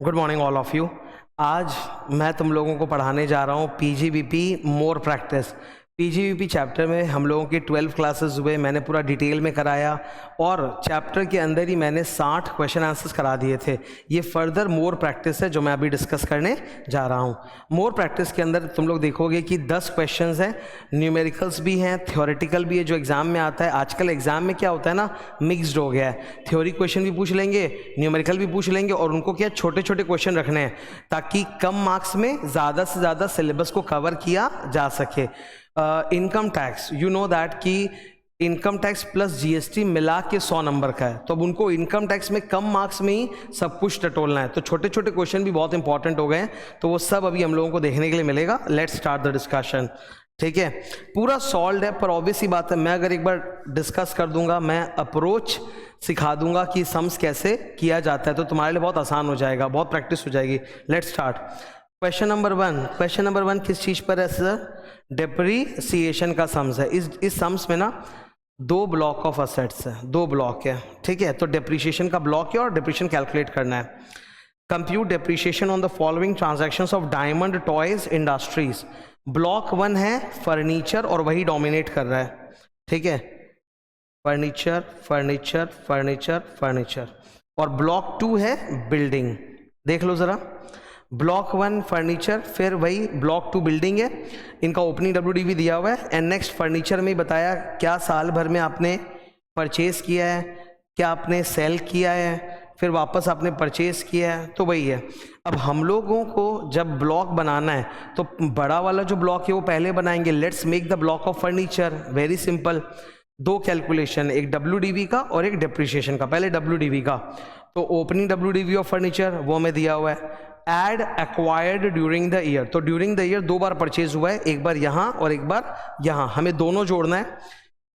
Good morning all of you. आज मैं तुम लोगों को पढ़ाने जा रहा हूँ PGBP more practice. PGBP chapter में हम लोगों की 12 क्लासेस हुए, मैंने पूरा डिटेल में कराया और चैप्टर के अंदर ही मैंने 60 क्वेश्चन आंसर्स करा दिए थे। ये फर्दर मोर प्रैक्टिस है जो मैं अभी डिस्कस करने जा रहा हूँ। मोर प्रैक्टिस के अंदर तुम लोग देखोगे कि 10 क्वेश्चंस हैं, न्यूमेरिकल्स भी हैं, थ्योरेटिकल भी है जो एग्जाम में आता है। आजकल एग्जाम में क्या होता है ना, मिक्सड हो गया है, थ्योरी क्वेश्चन भी पूछ लेंगे, न्यूमेरिकल भी पूछ लेंगे और उनको क्या छोटे छोटे क्वेश्चन रखने हैं ताकि कम मार्क्स में ज़्यादा से ज़्यादा सिलेबस को कवर किया जा सके। Income tax, you know that कि इनकम टैक्स प्लस जीएसटी मिला के 100 नंबर का है, तो अब उनको इनकम टैक्स में कम मार्क्स में ही सब कुछ टटोलना है, तो छोटे छोटे क्वेश्चन भी बहुत इंपॉर्टेंट हो गए हैं, तो वो सब अभी हम लोगों को देखने के लिए मिलेगा। Let's start the discussion. ठीक है, पूरा सॉल्व है पर ऑब्वियस ही बात है, मैं अगर एक बार डिस्कस कर दूंगा, मैं अप्रोच सिखा दूंगा कि सम्स कैसे किया जाता है, तो तुम्हारे लिए बहुत आसान हो जाएगा, बहुत प्रैक्टिस हो जाएगी। Let's start. Question number one किस चीज पर है सर? डेप्रीसिएशन का सम्स है। इस सम्स में ना दो ब्लॉक ऑफ असेट्स है, दो ब्लॉक है। ठीक है, तो डेप्रीसिएशन का ब्लॉक है और डेप्रीसिएशन कैलकुलेट करना है। Compute depreciation on the following transactions of diamond toys industries. Block 1 है फर्नीचर और वही डोमिनेट कर रहा है। ठीक है, फर्नीचर फर्नीचर फर्नीचर फर्नीचर, और ब्लॉक 2 है बिल्डिंग। देख लो जरा, ब्लॉक 1 फर्नीचर, फिर वही ब्लॉक 2 बिल्डिंग है। इनका ओपनिंग WDV दिया हुआ है एंड नेक्स्ट फर्नीचर में बताया क्या साल भर में आपने परचेज किया है, क्या आपने सेल किया है, फिर वापस आपने परचेज किया है, तो वही है। अब हम लोगों को जब ब्लॉक बनाना है तो बड़ा वाला जो ब्लॉक है वो पहले बनाएंगे। Let's make the block of furniture, very simple. दो कैलकुलेशन, एक WDV का और एक डेप्रीशिएशन का। पहले WDV का, तो ओपनिंग WDV ऑफ फर्नीचर वो में दिया हुआ है। Add acquired during the year, तो ड्यूरिंग द ईयर दो बार परचेज हुआ है, एक बार यहाँ और एक बार यहाँ, हमें दोनों जोड़ना है।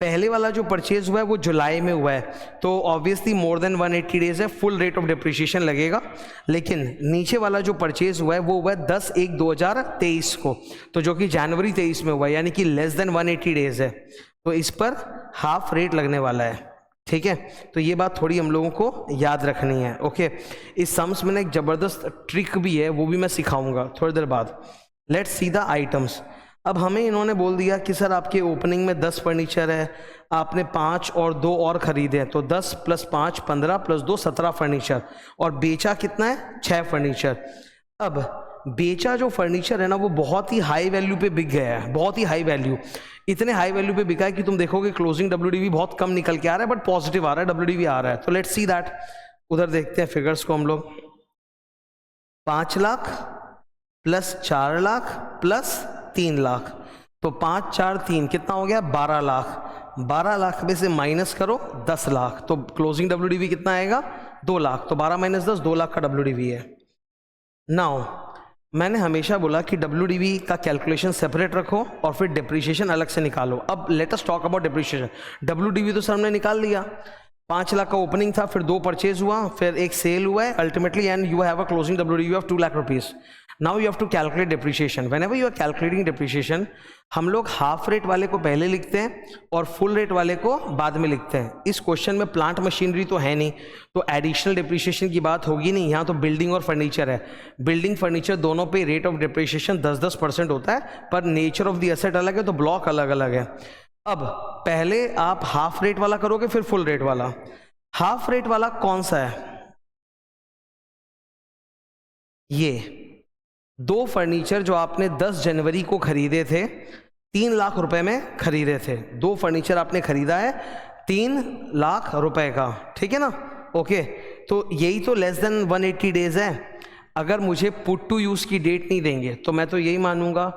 पहले वाला जो परचेज हुआ है वो जुलाई में हुआ है, तो ऑब्वियसली मोर देन 180 डेज है, फुल रेट ऑफ डिप्रिशिएशन लगेगा। लेकिन नीचे वाला जो परचेज हुआ है वो हुआ है 10/1/2023 को, तो जो कि जनवरी 23 में हुआ है, यानी कि लेस देन 180 डेज है, तो इस पर हाफ रेट लगने वाला है। ठीक है, तो ये बात थोड़ी हम लोगों को याद रखनी है। ओके, इस सम्स में ना एक जबरदस्त ट्रिक भी है, वो भी मैं सिखाऊंगा थोड़ी देर बाद। Let's see the items. अब हमें इन्होंने बोल दिया कि सर आपके ओपनिंग में 10 फर्नीचर है, आपने 5 और 2 और खरीदे हैं, तो 10 + 5 15 + 2 17 फर्नीचर, और बेचा कितना है? 6 फर्नीचर। अब बेचा जो फर्नीचर है ना वो बहुत ही हाई वैल्यू पे बिक गया है, बहुत ही हाई वैल्यू, इतने हाई वैल्यू पे बिका है कि तुम देखोगे क्लोजिंग WDV बहुत कम निकल के आ रहा है, बट पॉजिटिव आ रहा है, WDV आ रहा है। तो लेट्स सी दैट, उधर देखते हैं फिगर्स को हम लोग। 5 लाख + 4 लाख + 3 लाख, तो 5 4 3 कितना हो गया? 12 लाख। 12 लाख में से माइनस करो 10 लाख, तो क्लोजिंग WDV कितना आएगा? 2 लाख। तो 12 - 10 2 लाख का WDV है। नाउ मैंने हमेशा बोला कि WDV का कैलकुलेशन सेपरेट रखो और फिर डिप्रिशिएशन अलग से निकालो। अब let us talk about depreciation. WDV तो सर हमने निकाल लिया, 5 लाख का ओपनिंग था, फिर 2 परचेज हुआ, फिर एक सेल हुआ है ultimately, and you have a closing WDV of 2 lakh rupees. Now you have to calculate depreciation. Whenever you are calculating depreciation, हम लोग हाफ रेट वाले को पहले लिखते हैं और फुल रेट वाले को बाद में लिखते हैं। इस क्वेश्चन में प्लांट मशीनरी तो है नहीं, तो एडिशनल डिप्रिशिएशन की बात होगी नहीं, यहाँ तो बिल्डिंग और फर्नीचर है। बिल्डिंग फर्नीचर दोनों पे रेट ऑफ डिप्रिशिएशन 10% होता है, पर नेचर ऑफ द एसेट अलग है, तो ब्लॉक अलग अलग है। अब पहले आप हाफ रेट वाला करोगे, फिर फुल रेट वाला। हाफ रेट वाला कौन सा है? ये 2 फर्नीचर जो आपने 10 जनवरी को खरीदे थे, 3 लाख रुपए में खरीदे थे। 2 फर्नीचर आपने खरीदा है 3 लाख रुपए का, ठीक है ना? ओके, तो यही तो लेस देन 180 डेज है। अगर मुझे पुट टू यूज की डेट नहीं देंगे तो मैं तो यही मानूंगा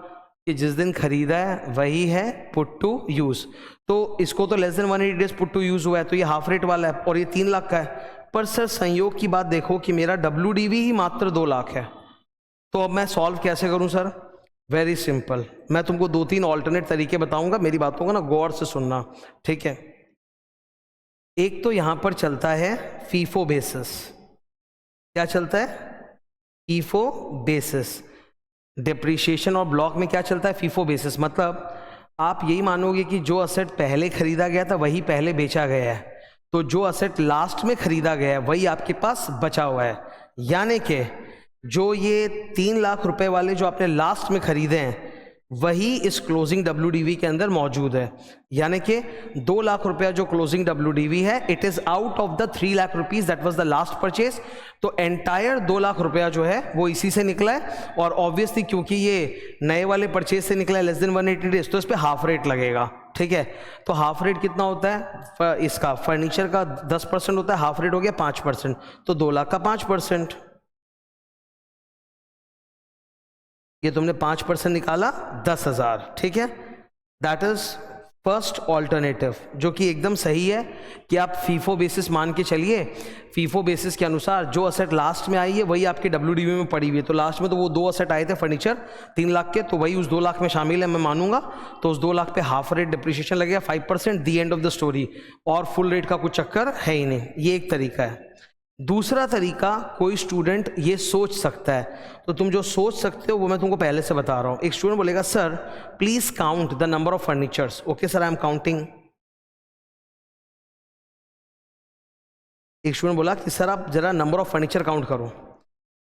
कि जिस दिन खरीदा है वही है पुट टू यूज, तो इसको तो less than 180 days put to use हुआ है, तो ये हाफ रेट वाला है और ये 3 लाख का है। पर सर संयोग की बात देखो कि मेरा WDV ही मात्र 2 लाख है, तो अब मैं सॉल्व कैसे करूं सर? वेरी सिंपल, मैं तुमको 2-3 ऑल्टरनेट तरीके बताऊंगा, मेरी बातों को ना गौर से सुनना, ठीक है? एक तो यहां पर चलता है फीफो बेसिस। क्या चलता है? FIFO basis. डिप्रिशिएशन और ब्लॉक में क्या चलता है? FIFO basis. मतलब आप यही मानोगे कि जो असेट पहले खरीदा गया था वही पहले बेचा गया है, तो जो असेट लास्ट में खरीदा गया है वही आपके पास बचा हुआ है, यानी कि जो ये 3 लाख रुपए वाले जो आपने लास्ट में खरीदे हैं वही इस क्लोजिंग WDV के अंदर मौजूद है, यानी कि 2 लाख रुपया जो क्लोजिंग WDV है it is out of the 3 lakh rupees that was the last purchase. तो एंटायर 2 लाख रुपया जो है वो इसी से निकला है, और ऑब्वियसली क्योंकि ये नए वाले परचेज से निकला है लेस देन 180 डेज, तो इस पर हाफ रेट लगेगा। ठीक है, तो हाफ रेट कितना होता है इसका, फर्नीचर का 10% होता है, हाफ रेट हो गया 5%, तो 2 लाख का 5%, ये तुमने 5% निकाला 10,000। ठीक है, दैट इज फर्स्ट ऑल्टरनेटिव, जो कि एकदम सही है कि आप फीफो बेसिस मान के चलिए, फीफो बेसिस के अनुसार जो असेट लास्ट में आई है वही आपके WDV में पड़ी हुई है। तो लास्ट में तो वो 2 असेट आए थे फर्नीचर 3 लाख के, तो वही उस 2 लाख में शामिल है, मैं मानूंगा। तो उस 2 लाख पे हाफ रेट डिप्रिसिएशन लगेगा 5%, दी एंड ऑफ द स्टोरी, और फुल रेट का कुछ चक्कर है ही नहीं। ये एक तरीका है। दूसरा तरीका कोई स्टूडेंट ये सोच सकता है, तो तुम जो सोच सकते हो वो मैं तुमको पहले से बता रहा हूँ। एक स्टूडेंट बोलेगा sir please count the number of furnitures. Okay sir, I am counting. एक स्टूडेंट बोला कि सर आप जरा नंबर ऑफ फर्नीचर काउंट करो।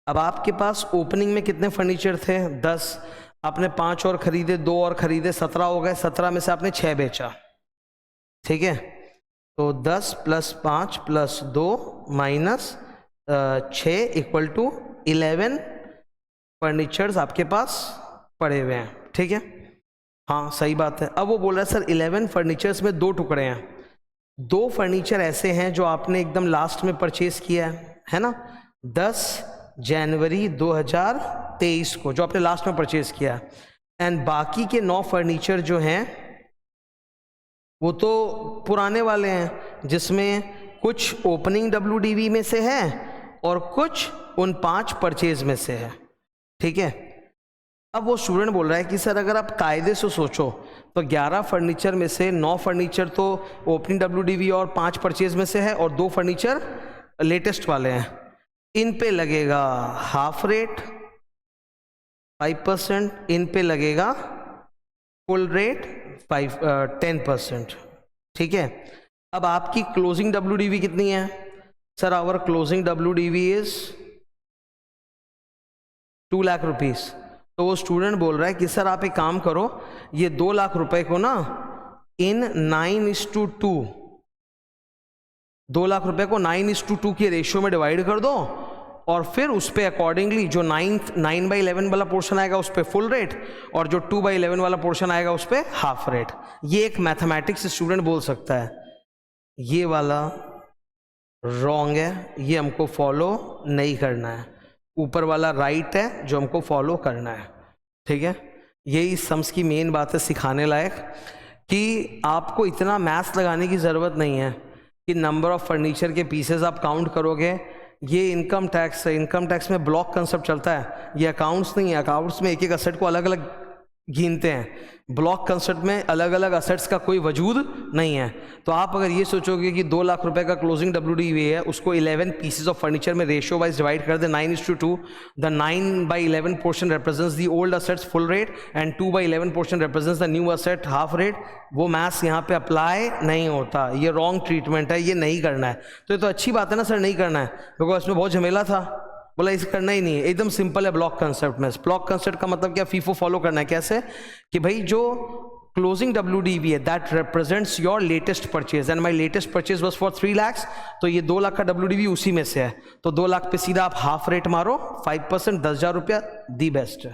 अब आपके पास ओपनिंग में कितने फर्नीचर थे? 10। आपने 5 और खरीदे, 2 और खरीदे, 17 हो गए। 17 में से आपने 6 बेचा। ठीक है, तो 10 + 5 + 2 - 6 = 11 फर्नीचर्स आपके पास पड़े हुए हैं। ठीक है, हाँ सही बात है। अब वो बोल रहा है सर 11 फर्नीचर्स में 2 टुकड़े हैं, 2 फर्नीचर ऐसे हैं जो आपने एकदम लास्ट में परचेज किया है ना, 10 जनवरी 2023 को, जो आपने लास्ट में परचेज किया, एंड बाकी के 9 फर्नीचर जो हैं वो तो पुराने वाले हैं, जिसमें कुछ ओपनिंग WDV में से है और कुछ उन 5 परचेज में से है। ठीक है, अब वो स्टूडेंट बोल रहा है कि सर अगर आप कायदे से सोचो तो 11 फर्नीचर में से 9 फर्नीचर तो ओपनिंग WDV और 5 परचेज में से है, और 2 फर्नीचर लेटेस्ट वाले हैं। इन पे लगेगा हाफ रेट 5%, इन पे लगेगा फुल रेट 10%। ठीक है, अब आपकी क्लोजिंग WDV कितनी है? Sir our closing WDV is 2 lakh rupees. तो वो स्टूडेंट बोल रहा है कि सर आप एक काम करो, ये 2 लाख रुपए को ना इन 9:2, 2 लाख रुपए को 9:2 के रेशियो में डिवाइड कर दो, और फिर उस पर अकॉर्डिंगली जो 9/11 वाला पोर्शन आएगा उस पर फुल रेट, और जो 2/11 वाला पोर्शन आएगा उस पर हाफ रेट। ये एक मैथमेटिक्स स्टूडेंट बोल सकता है ये वाला रॉन्ग है, ये हमको फॉलो नहीं करना है, ऊपर वाला राइट है जो हमको फॉलो करना है। ठीक है, यही सम्स की मेन बात है सिखाने लायक, कि आपको इतना मैथ्स लगाने की ज़रूरत नहीं है कि नंबर ऑफ फर्नीचर के पीसेस आप काउंट करोगे। ये इनकम टैक्स है, इनकम टैक्स में ब्लॉक कंसेप्ट चलता है, ये अकाउंट्स नहीं है। अकाउंट्स में एक एक असेट को अलग अलग गिनते हैं, ब्लॉक कंसेप्ट में अलग अलग असेट्स का कोई वजूद नहीं है। तो आप अगर ये सोचोगे कि 2 लाख रुपए का क्लोजिंग WDV है, उसको 11 पीसेस ऑफ फर्नीचर में रेशियो वाइज डिवाइड कर दे 9:2, the 9/11 portion represents the old assets full rate, and 2/11 portion represents the new asset half rate, वो मैथ्स यहाँ पे अप्लाई नहीं होता। ये रॉन्ग ट्रीटमेंट है, ये नहीं करना है। तो ये तो अच्छी बात है ना सर, नहीं करना है, बिकॉज इसमें बहुत झमेला था। बोला इसे करना ही नहीं है, एकदम सिंपल है ब्लॉक कंसेप्ट में। ब्लॉक कंसेप्ट का मतलब क्या? फीफो फॉलो करना है। कैसे? कि भाई जो क्लोजिंग WDV है that represents your latest purchase, and my latest purchase was for 3 lakh, तो ये 2 लाख का WDV उसी में से है। तो 2 लाख पे सीधा आप हाफ रेट मारो 5%, 10,000 रुपया, दी बेस्ट है।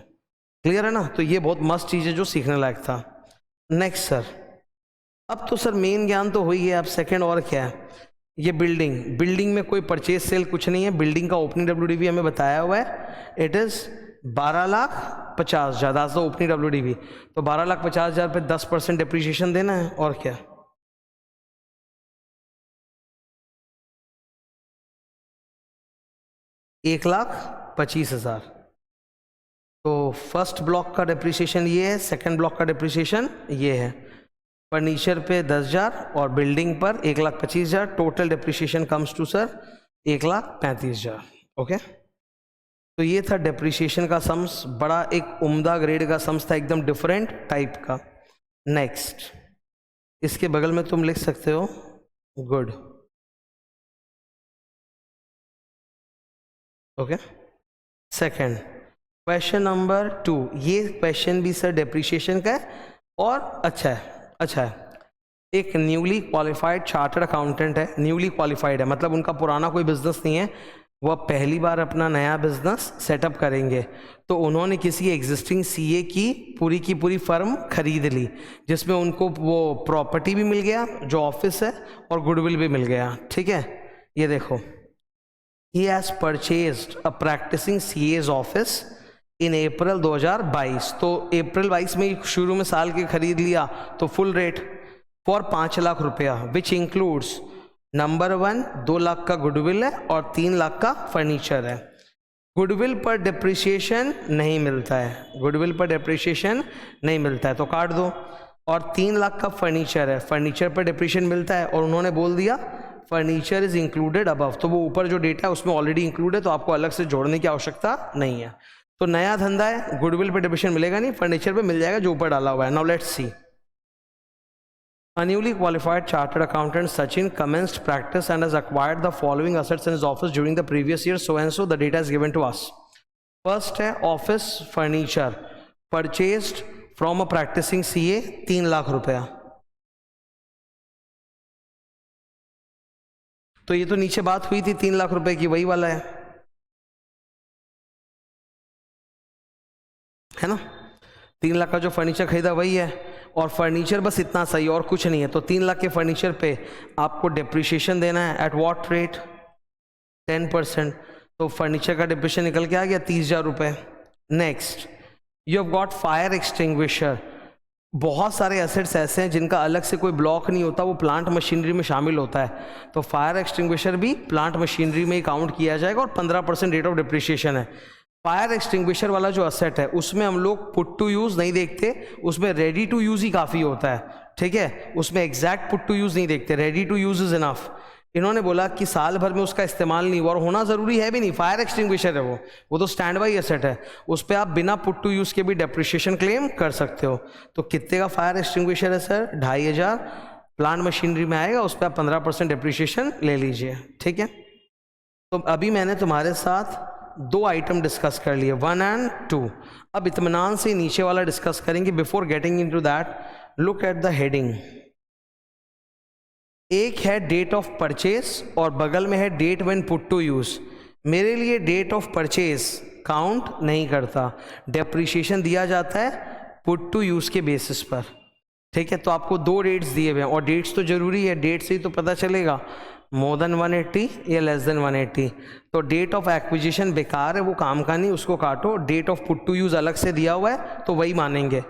क्लियर है ना? तो ये बहुत मस्त चीज़ है जो सीखने लायक था। नेक्स्ट सर, अब तो सर मेन ज्ञान तो हो ही है, अब सेकेंड और क्या है? ये बिल्डिंग में कोई परचेज सेल कुछ नहीं है। बिल्डिंग का ओपनिंग WDV हमें बताया हुआ है, it is 12,50,000, that's the opening WDV। तो 12,50,000 पे 10% डिप्रिसिएशन देना है, और क्या? $1,25,000। तो फर्स्ट ब्लॉक का डिप्रिसिएशन ये है, सेकंड ब्लॉक का डिप्रिसिएशन ये है। फर्नीचर पे 10,000 और बिल्डिंग पर 1,25,000, total depreciation comes to sir 1,35,000। Okay, तो ये था डिप्रिसिएशन का सम्स, बड़ा एक उम्दा ग्रेड का सम्स था, एकदम डिफरेंट टाइप का। नेक्स्ट, इसके बगल में तुम लिख सकते हो good. Okay, second question number 2, ये क्वेश्चन भी सर डेप्रिसिएशन का है और अच्छा है। एक न्यूली क्वालिफाइड चार्टर्ड अकाउंटेंट है, न्यूली क्वालिफाइड है मतलब उनका पुराना कोई बिजनेस नहीं है, वह पहली बार अपना नया बिजनेस सेटअप करेंगे। तो उन्होंने किसी एग्जिस्टिंग सीए की पूरी फर्म खरीद ली, जिसमें उनको वो प्रॉपर्टी भी मिल गया जो ऑफिस है और गुडविल भी मिल गया। ठीक है, ये देखो, he has purchased a practicing CA's office in April 2022। तो अप्रैल 22 में शुरू में साल के खरीद लिया तो फुल रेट फॉर 5 लाख रुपया, विच इंक्लूड्स नंबर 1 2 लाख का गुडविल है और 3 लाख का फर्नीचर है। गुडविल पर डिप्रिसिएशन नहीं मिलता है, गुडविल पर डिप्रिसिएशन नहीं मिलता है तो काट दो। और 3 लाख का फर्नीचर है, फर्नीचर पर डिप्रिसिएशन मिलता है और उन्होंने बोल दिया फर्नीचर इज इंक्लूडेड अबव, तो वो ऊपर जो डेटा है उसमें ऑलरेडी इंक्लूड है तो आपको अलग से जोड़ने की आवश्यकता नहीं है। तो नया धंधा है, गुडविल पे डिप्रिसिएशन मिलेगा नहीं, फर्नीचर पे मिल जाएगा जो ऊपर डाला हुआ है। Now let's see. A newly qualified chartered accountant Sachin commenced practice and has acquired the following assets in his office during the previous year, so and so the data is given to us. First है office furniture purchased from a practicing CA 3 lakh रुपया। तो ये तो नीचे बात हुई थी 3 लाख रुपए की, वही वाला है ना। 3 लाख का जो फर्नीचर खरीदा वही है और फर्नीचर बस इतना सही और कुछ नहीं है। तो 3 लाख के फर्नीचर पे आपको डिप्रिसिएशन देना है एट व्हाट रेट 10%। तो फर्नीचर का डिप्रिसिएशन निकल के आ गया 30,000 रुपये। Next, you have got fire extinguisher. बहुत सारे एसेट्स ऐसे हैं जिनका अलग से कोई ब्लॉक नहीं होता, वो प्लांट मशीनरी में शामिल होता है। तो फायर एक्सटिंग्विशर भी प्लांट मशीनरी में ही काउंट किया जाएगा और 15% रेट ऑफ डिप्रिसिएशन है। फायर एक्सटिंग्विशर वाला जो असेट है उसमें हम लोग पुट टू यूज़ नहीं देखते, उसमें रेडी टू यूज़ ही काफ़ी होता है। ठीक है, उसमें एग्जैक्ट पुट टू यूज़ नहीं देखते, ready to use is enough. इन्होंने बोला कि साल भर में उसका इस्तेमाल नहीं हुआ और होना ज़रूरी है भी नहीं, फायर एक्सटिंग्विशर है वो तो स्टैंड बाई एसेट है, उस पर आप बिना पुट टू यूज़ के भी डेप्रिसिएशन क्लेम कर सकते हो। तो कितने का फायर एक्सटिंग्विशर है सर? 2,500 प्लांट मशीनरी में आएगा, उस पर आप 15% डेप्रिसिएशन ले लीजिए। ठीक है, तो अभी मैंने तुम्हारे साथ 2 आइटम डिस्कस कर लिए, 1 and 2। अब इत्मीनान से नीचे वाला डिस्कस करेंगे। Before getting into that, look at the heading. एक है डेट ऑफ परचेज और बगल में है date when put to use. मेरे लिए डेट ऑफ परचेज काउंट नहीं करता, डेप्रिसिएशन दिया जाता है पुट टू यूज के बेसिस पर। ठीक है, तो आपको 2 डेट्स दिए हुए हैं और डेट्स तो जरूरी है, डेट से ही तो पता चलेगा मोर देन 180 या लेस देन 180। तो डेट ऑफ एक्विजिशन बेकार है, वो काम का नहीं, उसको काटो। Date of put to use अलग से दिया हुआ है तो वही मानेंगे।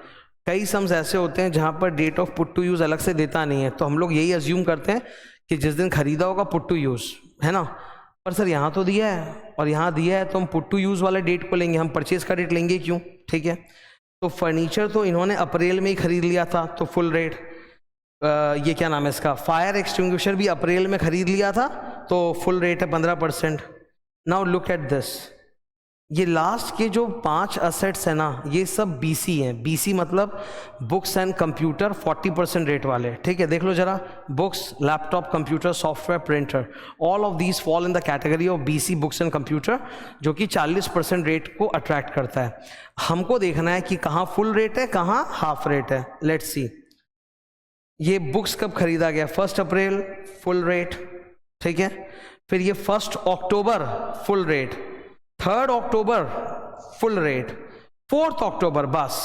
कई सम्स ऐसे होते हैं जहाँ पर date of put to use अलग से देता नहीं है, तो हम लोग यही अज्यूम करते हैं कि जिस दिन खरीदा होगा पुट टू यूज़ है ना। पर सर यहाँ तो दिया है और यहाँ दिया है तो हम पुट टू यूज़ वाले डेट को लेंगे, हम परचेज का डेट लेंगे क्यों? ठीक है, तो फर्नीचर तो इन्होंने अप्रैल में ही खरीद लिया था तो फुल रेट। ये क्या नाम है इसका, फायर एक्सटिंग्विशर भी अप्रैल में खरीद लिया था तो फुल रेट है 15%। नाउ लुक एट दिस, ये लास्ट के जो 5 असेट्स है ना, ये सब बीसी हैं। बीसी मतलब बुक्स एंड कंप्यूटर, 40% रेट वाले। ठीक है, देख लो जरा, books, laptop, computer, software, printer, all of these fall in the category of BC books and computer, जो कि 40% रेट को अट्रैक्ट करता है। हमको देखना है कि कहाँ फुल रेट है, कहाँ हाफ रेट है। लेट्स सी, ये बुक्स कब खरीदा गया? 1 अप्रैल फुल रेट। ठीक है, फिर ये 1 अक्टूबर फुल रेट, 3 अक्टूबर फुल रेट, 4 अक्टूबर बस।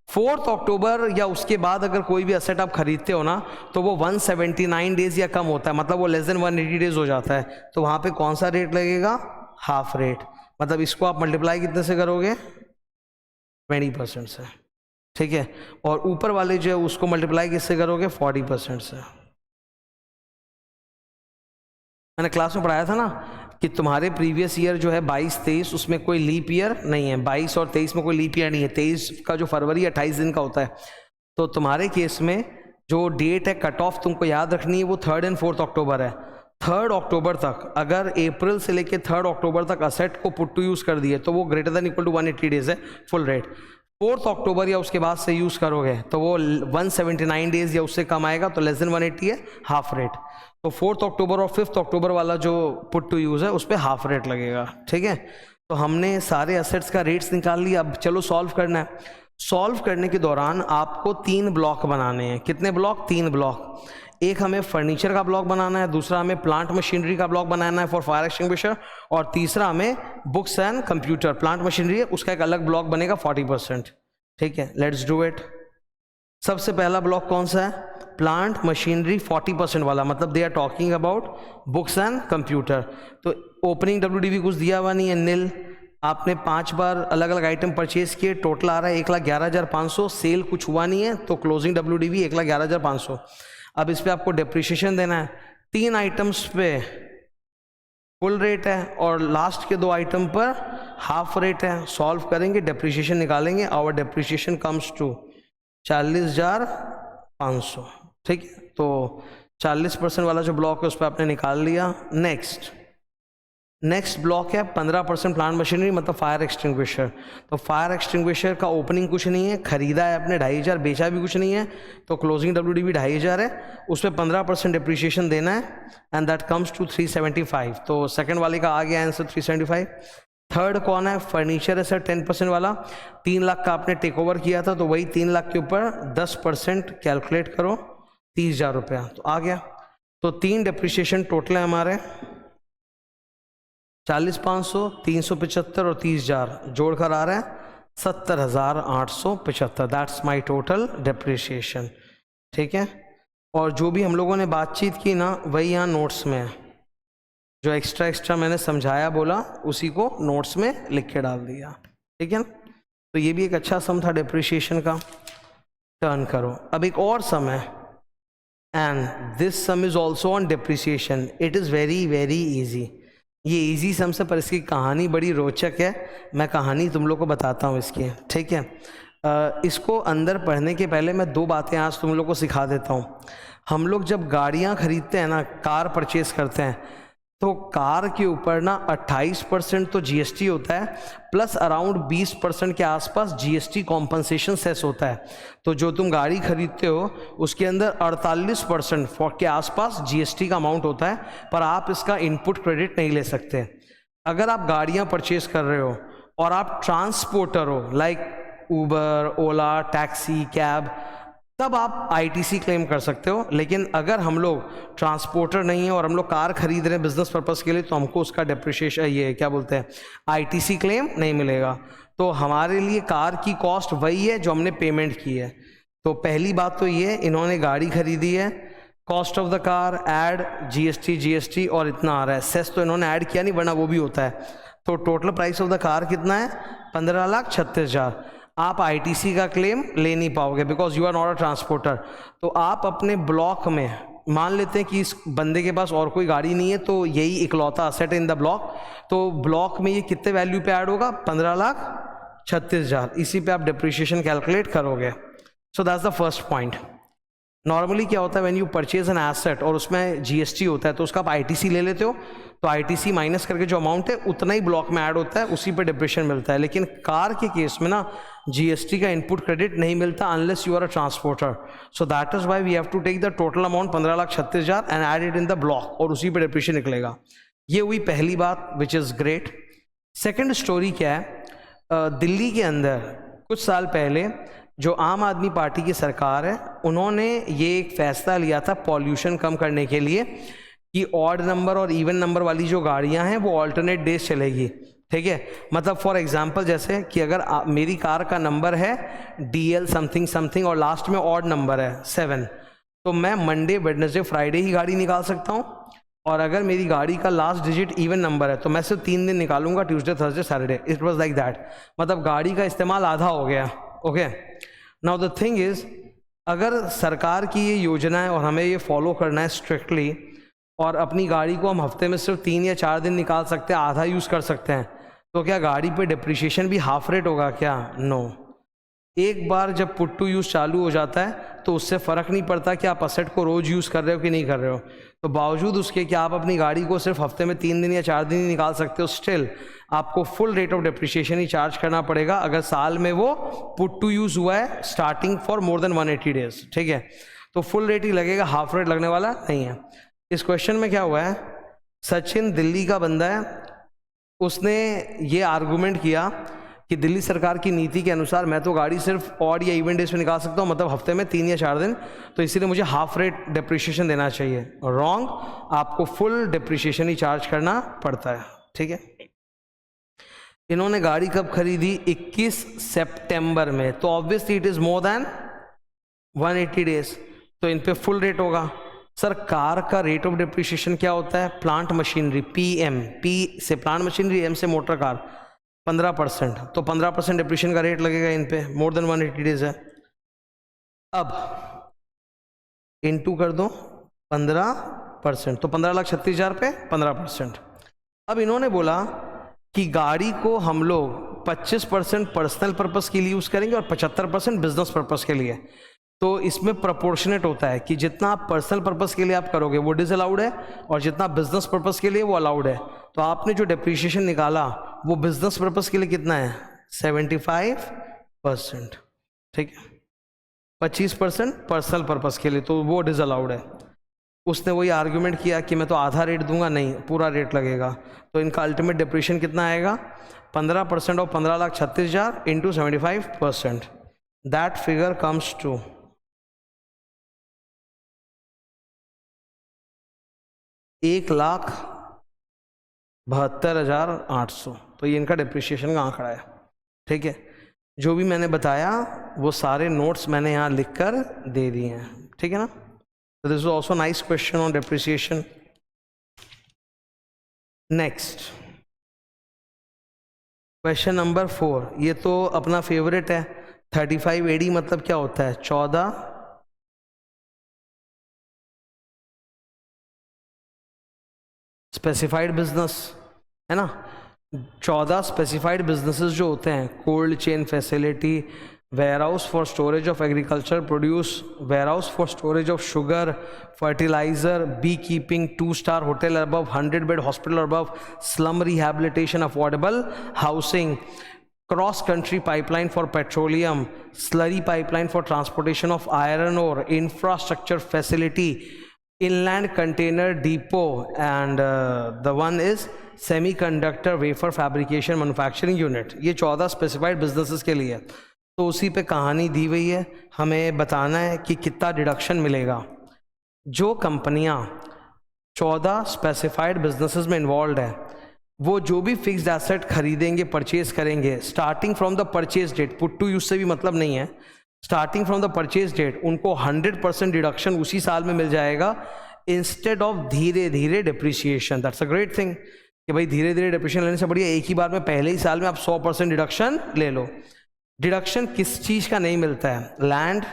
4 अक्टूबर या उसके बाद अगर कोई भी असेट आप खरीदते हो ना तो वो 179 डेज या कम होता है, मतलब वो लेस देन 180 डेज हो जाता है। तो वहाँ पे कौन सा रेट लगेगा? Half rate. मतलब इसको आप मल्टीप्लाई कितने से करोगे? 20% से। ठीक है, और ऊपर वाले जो है उसको मल्टीप्लाई किससे करोगे? 40% से। मैंने क्लास में पढ़ाया था ना कि तुम्हारे प्रीवियस ईयर जो है 22-23, उसमें कोई लीप ईयर नहीं है। 22 और 23 में कोई लीप ईयर नहीं है। 23 का जो फरवरी 28 दिन का होता है। तो तुम्हारे केस में जो डेट है कट ऑफ तुमको याद रखनी है, वो 3 और 4 अक्टूबर है। 3 अक्टूबर तक अगर अप्रैल से लेके 3 अक्टूबर तक असेट को पुट टू यूज़ कर दिए तो वो greater than equal to 180 days है फुल रेट। 4 अक्टूबर या उसके बाद से यूज़ करोगे तो वो 179 डेज या उससे कम आएगा तो लेस देन 180 है, हाफ रेट। तो 4 अक्टूबर और 5 अक्टूबर वाला जो पुट टू यूज़ है उस पर हाफ रेट लगेगा। ठीक है, तो हमने सारे असेट्स का रेट्स निकाल लिया। अब चलो सॉल्व करना है। सॉल्व करने के दौरान आपको 3 ब्लॉक बनाने हैं। कितने ब्लॉक? 3 ब्लॉक। एक हमें फर्नीचर का ब्लॉक बनाना है, दूसरा हमें प्लांट मशीनरी का ब्लॉक बनाना है फॉर फायर एक्सटिंग्विशर, और तीसरा हमें books and computer. Plant machinery है, उसका एक अलग ब्लॉक बनेगा 40%। ठीक है, लेट्स डू इट। सबसे पहला ब्लॉक कौन सा है? प्लांट मशीनरी 40% वाला, मतलब they are talking about books and computer. तो ओपनिंग WDV कुछ दिया हुआ नहीं है, नील। आपने 5 बार अलग अलग आइटम परचेज किए, टोटल आ रहा है 1,11,500। सेल कुछ हुआ नहीं है, तो क्लोजिंग WDV 1,11,500। अब इस पे आपको डेप्रिसिएशन देना है। 3 आइटम्स पे फुल रेट है और लास्ट के 2 आइटम पर हाफ रेट है। सॉल्व करेंगे, डेप्रिसिएशन निकालेंगे। Our depreciation comes to 40,500। ठीक है, तो 40% वाला जो ब्लॉक है उस पर आपने निकाल लिया। नेक्स्ट ब्लॉक है 15% प्लांट मशीनरी, मतलब फायर एक्सटिंग्विशर। तो फायर एक्सटिंग्विशर का ओपनिंग कुछ नहीं है, खरीदा है आपने 2,500, बेचा भी कुछ नहीं है, तो क्लोजिंग WDV 2,500 है। उस पर 15% डिप्रिशिएशन देना है एंड दैट कम्स टू 375। तो सेकंड वाले का आ गया आंसर 375। थर्ड कौन है? फर्नीचर है सर, 10% वाला। 3 लाख का आपने टेक ओवर किया था, तो वही 3 लाख के ऊपर 10% कैलकुलेट करो, 30,000 रुपया, तो आ गया। तो 3 डिप्रिशिएशन टोटल है हमारे, 40,500, 375 और 30,000 जोड़कर आ रहा है 70,875। That's my total depreciation. ठीक है, और जो भी हम लोगों ने बातचीत की ना, वही यहाँ नोट्स में है। जो एक्स्ट्रा मैंने समझाया बोला, उसी को नोट्स में लिख के डाल दिया। ठीक है ना, तो ये भी एक अच्छा सम था डिप्रिशिएशन का। टर्न करो। अब एक और सम है, and this some is also on depreciation. It is very very easy. ये इजी सम से, पर इसकी कहानी बड़ी रोचक है। मैं कहानी तुम लोग को बताता हूँ इसकी। ठीक है, इसको अंदर पढ़ने के पहले मैं 2 बातें आज तुम लोग को सिखा देता हूँ। हम लोग जब गाड़ियाँ खरीदते हैं ना, कार परचेज करते हैं, तो कार के ऊपर ना 28% तो GST होता है, प्लस अराउंड 20% के आसपास GST कॉम्पनसेशन सेस होता है। तो जो तुम गाड़ी खरीदते हो उसके अंदर 48% के आसपास GST का अमाउंट होता है, पर आप इसका इनपुट क्रेडिट नहीं ले सकते। अगर आप गाड़ियाँ परचेज कर रहे हो और आप ट्रांसपोर्टर हो, लाइक उबर, ओला, टैक्सी, कैब, तब आप ITC क्लेम कर सकते हो। लेकिन अगर हम लोग ट्रांसपोर्टर नहीं है और हम लोग कार खरीद रहे हैं बिजनेस पर्पस के लिए, तो हमको उसका डेप्रिशिएशन, ये क्या बोलते हैं, ITC क्लेम नहीं मिलेगा। तो हमारे लिए कार की कॉस्ट वही है जो हमने पेमेंट की है। तो पहली बात तो ये, इन्होंने गाड़ी खरीदी है, cost of the car add GST और इतना आ रहा है। सेस तो इन्होंने ऐड किया नहीं, वरना वो भी होता है। तो total price of the car कितना है? 15,36,000। आप ITC का क्लेम ले नहीं पाओगे because you are not a transporter. तो आप अपने ब्लॉक में, मान लेते हैं कि इस बंदे के पास और कोई गाड़ी नहीं है, तो यही इकलौता असेट इन द ब्लॉक, तो ब्लॉक में ये कितने वैल्यू पे ऐड होगा? 15,36,000। इसी पे आप डिप्रिशिएशन कैलकुलेट करोगे। So that's the first point. Normally क्या होता है, when you purchase an asset और उसमें GST होता है, तो उसका आप ITC ले लेते हो, तो ITC माइनस करके जो अमाउंट है उतना ही ब्लॉक में ऐड होता है, उसी पे डिप्रिशिएशन मिलता है। लेकिन कार के केस में ना GST का इनपुट क्रेडिट नहीं मिलता unless you are a transporter. So that is why we have to take the total amount 15,36,000 and add it in the block, और उसी पे डिप्रिशिएशन निकलेगा। ये हुई पहली बात, which is great. Second story क्या है, दिल्ली के अंदर कुछ साल पहले जो आम आदमी पार्टी की सरकार है, उन्होंने ये एक फैसला लिया था पॉल्यूशन कम करने के लिए कि ऑड नंबर और इवन नंबर वाली जो गाड़ियां हैं वो ऑल्टरनेट डेज चलेगी। ठीक है, मतलब फॉर एग्जांपल जैसे कि अगर मेरी कार का नंबर है DL समथिंग समथिंग और लास्ट में ऑड नंबर है 7, तो मैं मंडे, वेडनेसडे, फ्राइडे ही गाड़ी निकाल सकता हूँ। और अगर मेरी गाड़ी का लास्ट डिजिट इवन नंबर है तो मैं सिर्फ 3 दिन निकालूंगा, Tuesday, Thursday, Saturday. It was like that, मतलब गाड़ी का इस्तेमाल आधा हो गया। Okay, now the thing is, अगर सरकार की ये योजना है और हमें ये फॉलो करना है स्ट्रिक्टली, और अपनी गाड़ी को हम हफ्ते में सिर्फ 3 या 4 दिन निकाल सकते हैं, आधा यूज़ कर सकते हैं, तो क्या गाड़ी पे डिप्रिशिएशन भी हाफ रेट होगा क्या? नो। एक बार जब पुट टू यूज़ चालू हो जाता है तो उससे फ़र्क नहीं पड़ता कि आप असेट को रोज़ यूज़ कर रहे हो कि नहीं कर रहे हो। तो बावजूद उसके कि आप अपनी गाड़ी को सिर्फ हफ्ते में 3 दिन या 4 दिन ही निकाल सकते हो, स्टिल आपको full rate of depreciation he charge करना पड़ेगा अगर साल में वो पुट टू यूज़ हुआ है starting for more than 180 days. ठीक है, तो फुल रेट ही लगेगा, हाफ रेट लगने वाला नहीं है। इस क्वेश्चन में क्या हुआ है, सचिन दिल्ली का बंदा है, उसने ये आर्गूमेंट किया कि दिल्ली सरकार की नीति के अनुसार मैं तो गाड़ी सिर्फ ऑड या इवन डेज में निकाल सकता हूँ, मतलब हफ्ते में 3 या 4 दिन, तो इसीलिए मुझे हाफ रेट डिप्रिशिएशन देना चाहिए। रॉन्ग, आपको फुल डिप्रिशिएशन ही चार्ज करना पड़ता है। ठीक है, इन्होंने गाड़ी कब खरीदी? 21 सितंबर में, तो obviously it is more than 180 days, तो इन पे फुल रेट होगा। सर कार का रेट ऑफ डिप्रिशिएशन क्या होता है? प्लांट मशीनरी, पीएम, पी से प्लांट मशीनरी, एम से मोटर कार, 15%, तो 15% डिप्रिशिएशन का रेट लगेगा इन पे, मोर देन 180 डेज है। अब इनटू कर दो 15%, तो 15,36,000 पे 15%। अब इन्होंने बोला कि गाड़ी को हम लोग 25% पर्सनल पर्पस के लिए यूज करेंगे और 75% बिजनेस पर्पस के लिए। तो इसमें प्रोपोर्शनेट होता है कि जितना आप पर्सनल पर्पस के लिए आप करोगे वो डिसअलाउड है, और जितना बिजनेस पर्पस के लिए वो अलाउड है। तो आपने जो डिप्रिशिएशन निकाला वो बिजनेस पर्पस के लिए कितना है? 75%। ठीक है, 25% पर्सनल पर्पस के लिए, तो वो डिसअलाउड है। उसने वही आर्ग्यूमेंट किया कि मैं तो आधा रेट दूंगा, नहीं पूरा रेट लगेगा। तो इनका अल्टीमेट डिप्रिशिएशन कितना आएगा? 15% of 15,36,000 into 75%, that figure comes to 1,72,800। तो ये इनका डिप्रिशिएशन का आंकड़ा है। ठीक है, जो भी मैंने बताया वो सारे नोट्स मैंने यहाँ लिखकर दे दिए हैं। ठीक है ना? So this is also a nice question on depreciation. Next, question number 4, ये तो अपना फेवरेट है। 35 AD मतलब क्या होता है? 14 स्पेसिफाइड बिजनेस, है ना? 14 स्पेसिफाइड बिजनेसेस जो होते हैं, cold chain facility, warehouse for storage of agriculture produce, warehouse for storage of sugar, fertilizer, beekeeping, 2-star hotel above, 100-bed hospital above, slum rehabilitation, affordable housing, cross country pipeline for petroleum, slurry pipeline for transportation of iron ore, infrastructure facility, inland container depot, and the one is semiconductor wafer fabrication manufacturing unit। ये 14 specified businesses के लिए। तो उसी पे कहानी दी हुई है, हमें बताना है कि कितना डिडक्शन मिलेगा। जो कंपनियां 14 स्पेसिफाइड बिजनेसेस में इन्वॉल्व है, वो जो भी फिक्स्ड एसेट खरीदेंगे, परचेज करेंगे, starting from the purchase date, put to use से भी मतलब नहीं है, starting from the purchase date उनको 100% डिडक्शन उसी साल में मिल जाएगा, इंस्टेड ऑफ धीरे धीरे depreciation. That's a great thing कि भाई धीरे धीरे डिप्रिसिएशन लेने से बढ़िया एक ही बार में पहले ही साल में आप 100% डिडक्शन ले लो। डिडक्शन किस चीज का नहीं मिलता है? Land,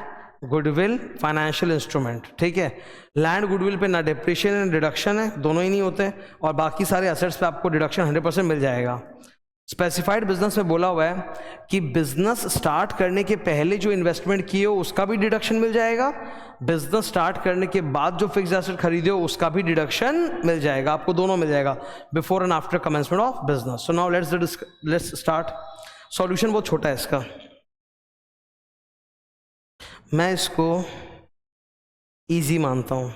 goodwill, financial instrument. ठीक है, लैंड गुडविल पे ना डिप्रिशिएशन ना डिडक्शन है, दोनों ही नहीं होते, और बाकी सारे असेट्स पे आपको डिडक्शन 100% मिल जाएगा। स्पेसिफाइड बिजनेस में बोला हुआ है कि बिजनेस स्टार्ट करने के पहले जो इन्वेस्टमेंट किए हो उसका भी डिडक्शन मिल जाएगा, बिजनेस स्टार्ट करने के बाद जो फिक्स्ड एसेट खरीदे हो उसका भी डिडक्शन मिल जाएगा, आपको दोनों मिल जाएगा, before and after commencement of business. So now let's start. Solution बहुत छोटा है इसका, मैं इसको इजी मानता हूं।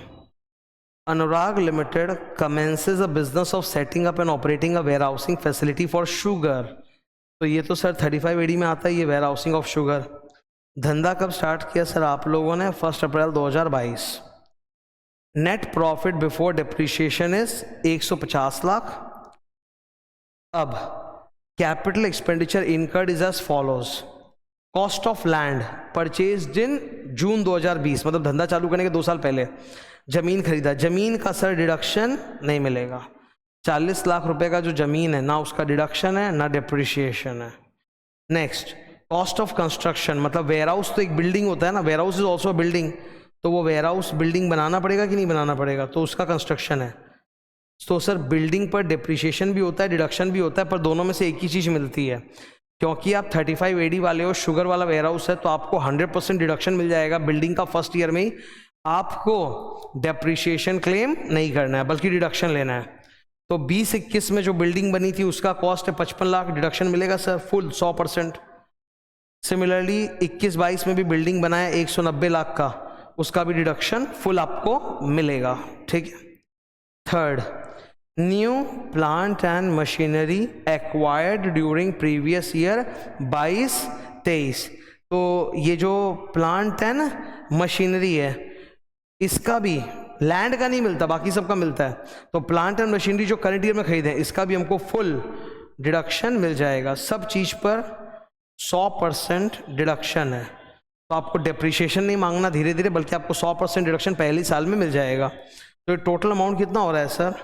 अनुराग limited commences a business of setting up and operating a warehousing facility for sugar। तो ये तो सर 35 AD में आता है, ये warehousing of sugar। धंधा कब स्टार्ट किया सर आप लोगों ने? 1 April 2022। Net profit before depreciation is 150 lakh. अब capital expenditure incurred is as follows. Cost of land purchased in June 2020, मतलब धंधा चालू करने के 2 साल पहले जमीन खरीदा, जमीन का सर डिडक्शन नहीं मिलेगा। 40 लाख रुपए का जो जमीन है ना उसका डिडक्शन है ना डिप्रिशिएशन है। नेक्स्ट, कॉस्ट ऑफ कंस्ट्रक्शन, मतलब वेयरहाउस तो एक बिल्डिंग होता है ना, वेयरहाउस इज ऑल्सो बिल्डिंग, तो वो वेयरहाउस बिल्डिंग बनाना पड़ेगा कि नहीं बनाना पड़ेगा, तो उसका कंस्ट्रक्शन है। तो सर बिल्डिंग पर डिप्रिशिएशन भी होता है, डिडक्शन भी होता है, पर दोनों में से एक ही चीज मिलती है। क्योंकि आप 35 AD वाले हो, शुगर वाला वेयरहाउस है, तो आपको 100% डिडक्शन मिल जाएगा बिल्डिंग का फर्स्ट ईयर में ही। आपको डेप्रिशिएशन क्लेम नहीं करना है बल्कि डिडक्शन लेना है। तो 20-21 में जो बिल्डिंग बनी थी उसका कॉस्ट है 55 लाख, डिडक्शन मिलेगा सर फुल 100%। सिमिलरली 21-22 में भी बिल्डिंग बनाया 190 लाख का, उसका भी डिडक्शन फुल आपको मिलेगा। ठीक है। Third, new plant and machinery acquired during previous year 22-23। तो ये जो प्लांट है ना, मशीनरी है, इसका भी लैंड का नहीं मिलता, बाकी सबका मिलता है। तो प्लांट एंड मशीनरी जो करंट ईयर में खरीदे, इसका भी हमको फुल डिडक्शन मिल जाएगा। सब चीज़ पर 100% डिडक्शन है, तो आपको डेप्रिशिएशन नहीं मांगना धीरे धीरे, बल्कि आपको 100% डिडक्शन पहले साल में मिल जाएगा। तो ये टोटल अमाउंट कितना हो रहा है सर?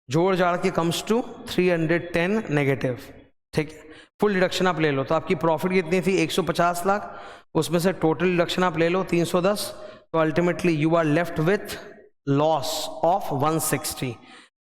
जोड़ जाड़ के कम्स टू 310 नेगेटिव। ठीक है, फुल डिडक्शन आप ले लो तो आपकी प्रॉफिट कितनी थी? 150 लाख, उसमें से टोटल डिडक्शन आप ले लो 310, तो ultimately you are left with loss of 160।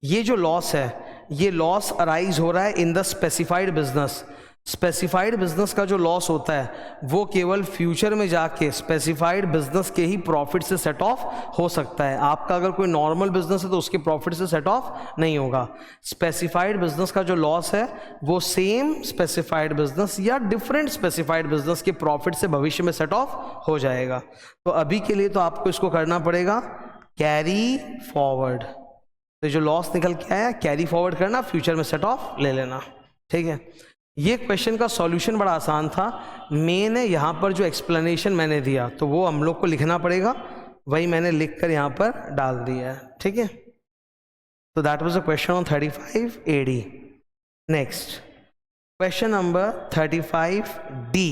ये जो लॉस है, ये लॉस अराइज हो रहा है in the specified business. Specified business का जो लॉस होता है वो केवल फ्यूचर में जाके स्पेसिफाइड बिजनेस के ही प्रॉफिट से सेट ऑफ हो सकता है। आपका अगर कोई नॉर्मल बिजनेस है तो उसके प्रॉफिट से सेट ऑफ नहीं होगा। स्पेसिफाइड बिजनेस का जो लॉस है वो सेम स्पेसिफाइड बिजनेस या डिफरेंट स्पेसिफाइड बिजनेस के प्रॉफिट से भविष्य में सेट ऑफ हो जाएगा। तो अभी के लिए तो आपको इसको करना पड़ेगा कैरी फॉरवर्ड। तो जो लॉस निकल के आया कैरी फॉरवर्ड करना, फ्यूचर में सेट ऑफ ले लेना। ठीक है, ये क्वेश्चन का सॉल्यूशन बड़ा आसान था। मेन है यहाँ पर जो एक्सप्लेनेशन मैंने दिया तो वो हम लोग को लिखना पड़ेगा, वही मैंने लिख कर यहाँ पर डाल दिया है। ठीक है, तो that was a question on 35 AD। Next question number 35 D।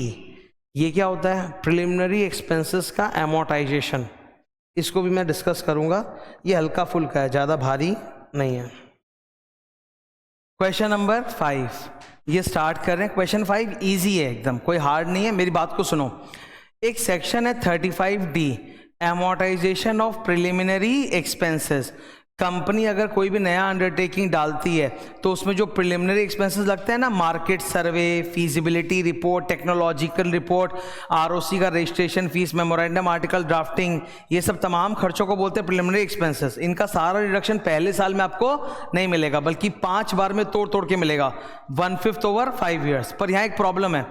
ये क्या होता है? प्रिलिमिनरी एक्सपेंसेस का एमोर्टाइजेशन। इसको भी मैं डिस्कस करूंगा, ये हल्का फुल्का है, ज़्यादा भारी नहीं है। क्वेश्चन नंबर 5 ये स्टार्ट कर रहे हैं। क्वेश्चन 5 इजी है एकदम, कोई हार्ड नहीं है, मेरी बात को सुनो। एक सेक्शन है 35D, amortisation of preliminary expenses. Company अगर कोई भी नया अंडरटेकिंग डालती है तो उसमें जो प्रिलिमिनरी एक्सपेंसेस लगते हैं ना, मार्केट सर्वे, feasibility report, technological report, ROC का registration fees, memorandum article drafting, ये सब तमाम खर्चों को बोलते हैं प्रिलिमिनरी एक्सपेंसेस। इनका सारा रिडक्शन पहले साल में आपको नहीं मिलेगा, बल्कि 5 बार में तोड़ तोड़ के मिलेगा, 1/5 ओवर 5 ईयर्स। पर यहाँ एक प्रॉब्लम है,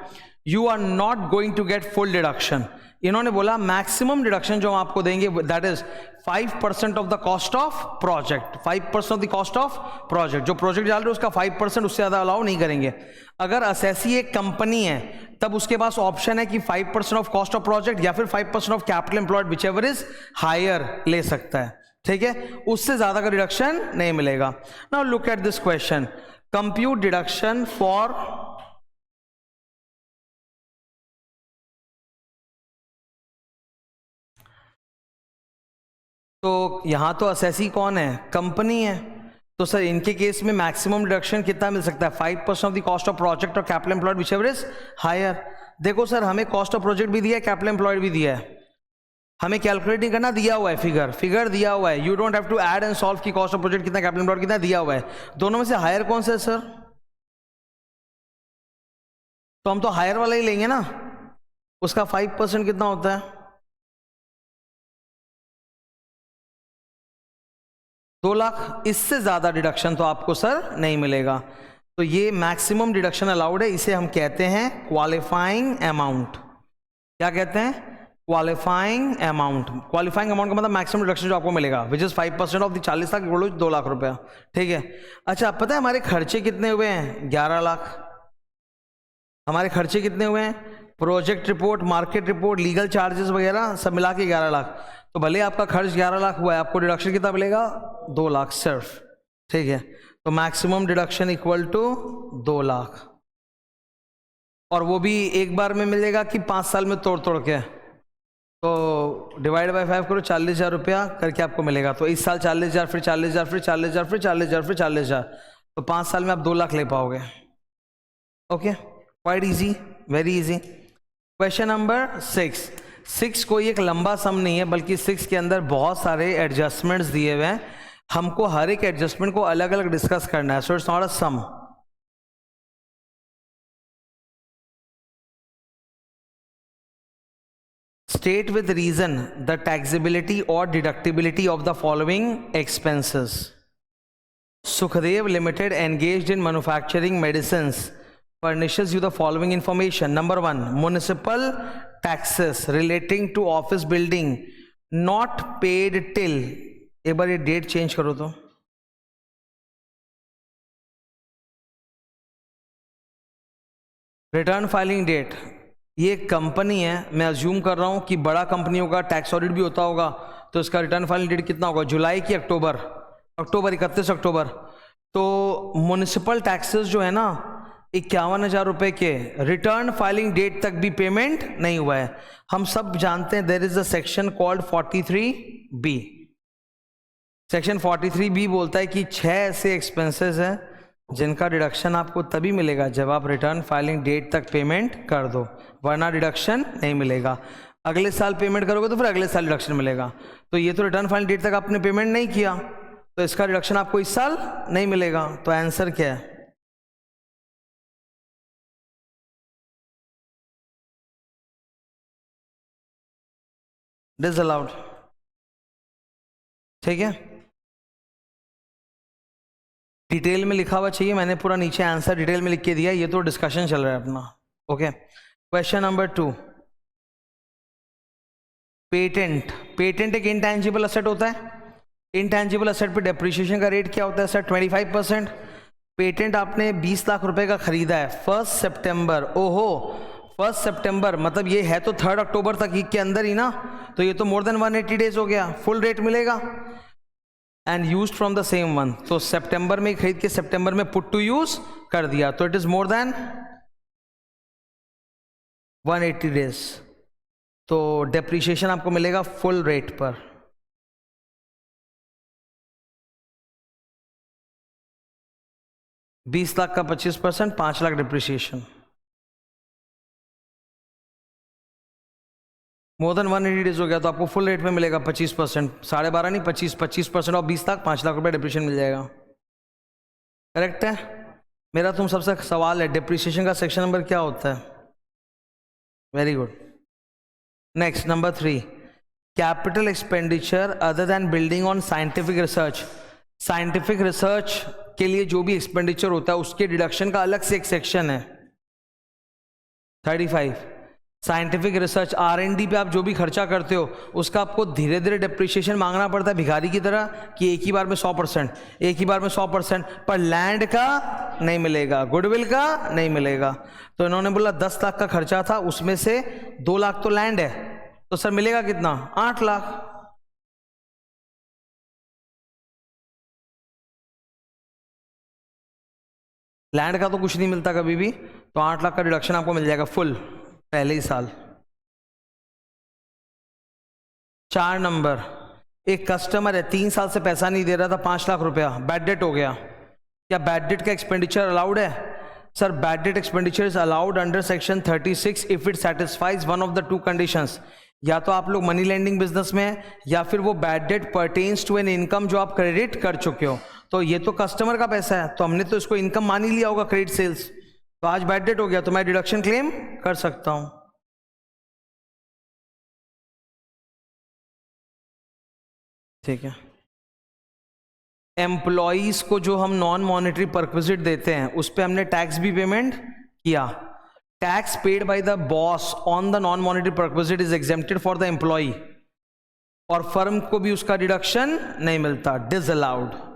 you are not going to get full deduction. इन्होंने बोला मैक्सिमम डिडक्शन जो हम आपको देंगे that is 5% of the cost of project. 5% of the cost of project, जो प्रोजेक्ट डाल रहे हो उसका 5%, उससे ज्यादा अलाउ नहीं करेंगे। अगर असेसी एक कंपनी है तब उसके पास ऑप्शन है कि 5% ऑफ कॉस्ट ऑफ प्रोजेक्ट या फिर 5% of capital employed, which ever is higher, ले सकता है। ठीक है, उससे ज्यादा का डिडक्शन नहीं मिलेगा। Now look at this question, compute deduction for तो यहां तो असेसी कौन है? कंपनी है। तो सर इनके केस में मैक्सिमम डिडक्शन कितना मिल सकता है? 5% of the cost of project और capital employed which ever is higher. देखो सर, हमें कॉस्ट ऑफ प्रोजेक्ट भी दिया है, कैपिटल एम्प्लॉयड भी दिया है, हमें कैलकुलेट नहीं करना, दिया हुआ है फिगर दिया हुआ है। You don't have to add and solve की कॉस्ट ऑफ प्रोजेक्ट कितना, कैपिटल एम्प्लॉयड कितना, दिया हुआ है। दोनों में से हायर कौन सा है सर? तो हम तो हायर वाला ही लेंगे ना। उसका 5% कितना होता है? 2 लाख। इससे ज्यादा डिडक्शन तो आपको सर नहीं मिलेगा। तो ये मैक्सिमम डिडक्शन अलाउड है, इसे हम कहते हैं क्वालिफाइंग अमाउंट। क्या कहते हैं? Qualifying amount. क्वालिफाइंग अमाउंट का मतलब मैक्सिमम डिडक्शन जो आपको मिलेगा, which is 5% of the 40 lakh, बोलो 2 लाख रुपया। ठीक है, अच्छा पता है हमारे खर्चे कितने हुए हैं? 11 लाख। हमारे खर्चे कितने हुए हैं? Project report, market report, legal charges वगैरह सब मिला के 11 लाख। तो भले आपका खर्च 11 लाख हुआ है, आपको डिडक्शन कितना मिलेगा? 2 लाख सिर्फ। ठीक है, तो maximum deduction equal to 2 lakh. और वो भी एक बार में मिलेगा कि 5 साल में तोड़ तोड़ के? तो डिवाइड बाय 5 करो, 40,000 रुपया करके आपको मिलेगा। तो इस साल 40,000, फिर 40,000, फिर 40,000, फिर 40,000, फिर 40,000, तो 5 साल में आप 2 लाख ले पाओगे। Okay, quite easy, very easy. Question number 6 कोई एक लंबा सम नहीं है, बल्कि 6 के अंदर बहुत सारे एडजस्टमेंट्स दिए हुए हैं। हमको हर एक एडजस्टमेंट को अलग अलग डिस्कस करना है, so it's not a sum. State with reason the taxability or deductibility of the following expenses. Sukhdev Limited engaged in manufacturing medicines furnishes you the following information. Number 1, municipal taxes relating to office building not paid till, एक बार ये date change करो तो, return filing date, ये company है, मैं assume कर रहा हूं कि बड़ा कंपनियों का टैक्स ऑडिट भी होता होगा, तो इसका रिटर्न फाइलिंग डेट कितना होगा, जुलाई की अक्टूबर, अक्टूबर 31 अक्टूबर। तो म्युनिसिपल टैक्सेस जो है ना 51,000 रुपए के, रिटर्न फाइलिंग डेट तक भी पेमेंट नहीं हुआ है। हम सब जानते हैं there is a section called 43B। Section 43B बोलता है कि 6 ऐसे एक्सपेंसेस हैं जिनका डिडक्शन आपको तभी मिलेगा जब आप रिटर्न फाइलिंग डेट तक पेमेंट कर दो, वरना डिडक्शन नहीं मिलेगा। अगले साल पेमेंट करोगे तो फिर अगले साल डिडक्शन मिलेगा। तो ये तो रिटर्न फाइलिंग डेट तक आपने पेमेंट नहीं किया, तो इसका डिडक्शन आपको इस साल नहीं मिलेगा। तो आंसर क्या है? डिसअलाउड। ठीक है, डिटेल में लिखा हुआ चाहिए, मैंने पूरा नीचे आंसर डिटेल में लिख के दिया, ये तो डिस्कशन चल रहा है अपना। Okay, question number 2, patent. Patent एक इंटैंजिबल असेट होता है, इंटैंजिबल असेट पे डेप्रिसिएशन का रेट क्या होता है सर? 25%। पेटेंट आपने 20 लाख रुपए का खरीदा है 1 सितंबर, ओहो 1 सितंबर मतलब ये है तो 3 अक्टूबर तक ही के अंदर ही ना, तो ये तो मोर देन 180 डेज हो गया, फुल रेट मिलेगा। And used from the same month, तो सितंबर में खरीद के सितंबर में पुट टू यूज कर दिया, तो it is more than 180 days, तो डेप्रिसिएशन आपको मिलेगा फुल रेट पर। बीस लाख का 25%, 5 lakh depreciation, more than 180 days हो गया, तो आपको फुल रेट में मिलेगा 25%, 12.5 नहीं 25% और 20 लाख 5 लाख रुपए डिप्रिसिएशन मिल जाएगा। करेक्ट है? मेरा तुम सबसे सवाल है, डिप्रिसिएशन का सेक्शन नंबर क्या होता है? Very good. Next number 3, capital expenditure other than building on scientific research. Scientific research के लिए जो भी एक्सपेंडिचर होता है उसके डिडक्शन का अलग से एक सेक्शन है 35। साइंटिफिक रिसर्च R&D पे आप जो भी खर्चा करते हो उसका आपको धीरे धीरे डिप्रिसिएशन मांगना पड़ता है भिखारी की तरह, कि एक ही बार में 100%, एक ही बार में 100%, पर लैंड का नहीं मिलेगा, गुडविल का नहीं मिलेगा। तो इन्होंने बोला 10 लाख का खर्चा था, उसमें से 2 लाख तो लैंड है, तो सर मिलेगा कितना? 8 लाख। लैंड का तो कुछ नहीं मिलता कभी भी, तो 8 लाख का डिडक्शन आपको मिल जाएगा फुल पहले ही साल। 4 नंबर, एक कस्टमर है 3 साल से पैसा नहीं दे रहा था, 5 लाख रुपया, बैड डेट हो गया, क्या बैड डेट का एक्सपेंडिचर अलाउड है? Sir bad debt expenditure is allowed under section 36 if it satisfies one of the 2 conditions. या तो आप लोग मनी लेंडिंग बिजनेस में हैं, या फिर वो bad debt pertains to an income जो आप क्रेडिट कर चुके हो। तो ये तो कस्टमर का पैसा है, तो हमने तो इसको इनकम मान ही लिया होगा क्रेडिट सेल्स, तो आज बैड डेट हो गया तो मैं डिडक्शन क्लेम कर सकता हूं। ठीक है, एम्प्लॉयज को जो हम नॉन मॉनेटरी परक्विजिट देते हैं उस पर हमने टैक्स भी पेमेंट किया। Tax paid by the boss on the non monetary perquisite is exempted for the employee, और फर्म को भी उसका डिडक्शन नहीं मिलता, डिसअलाउड।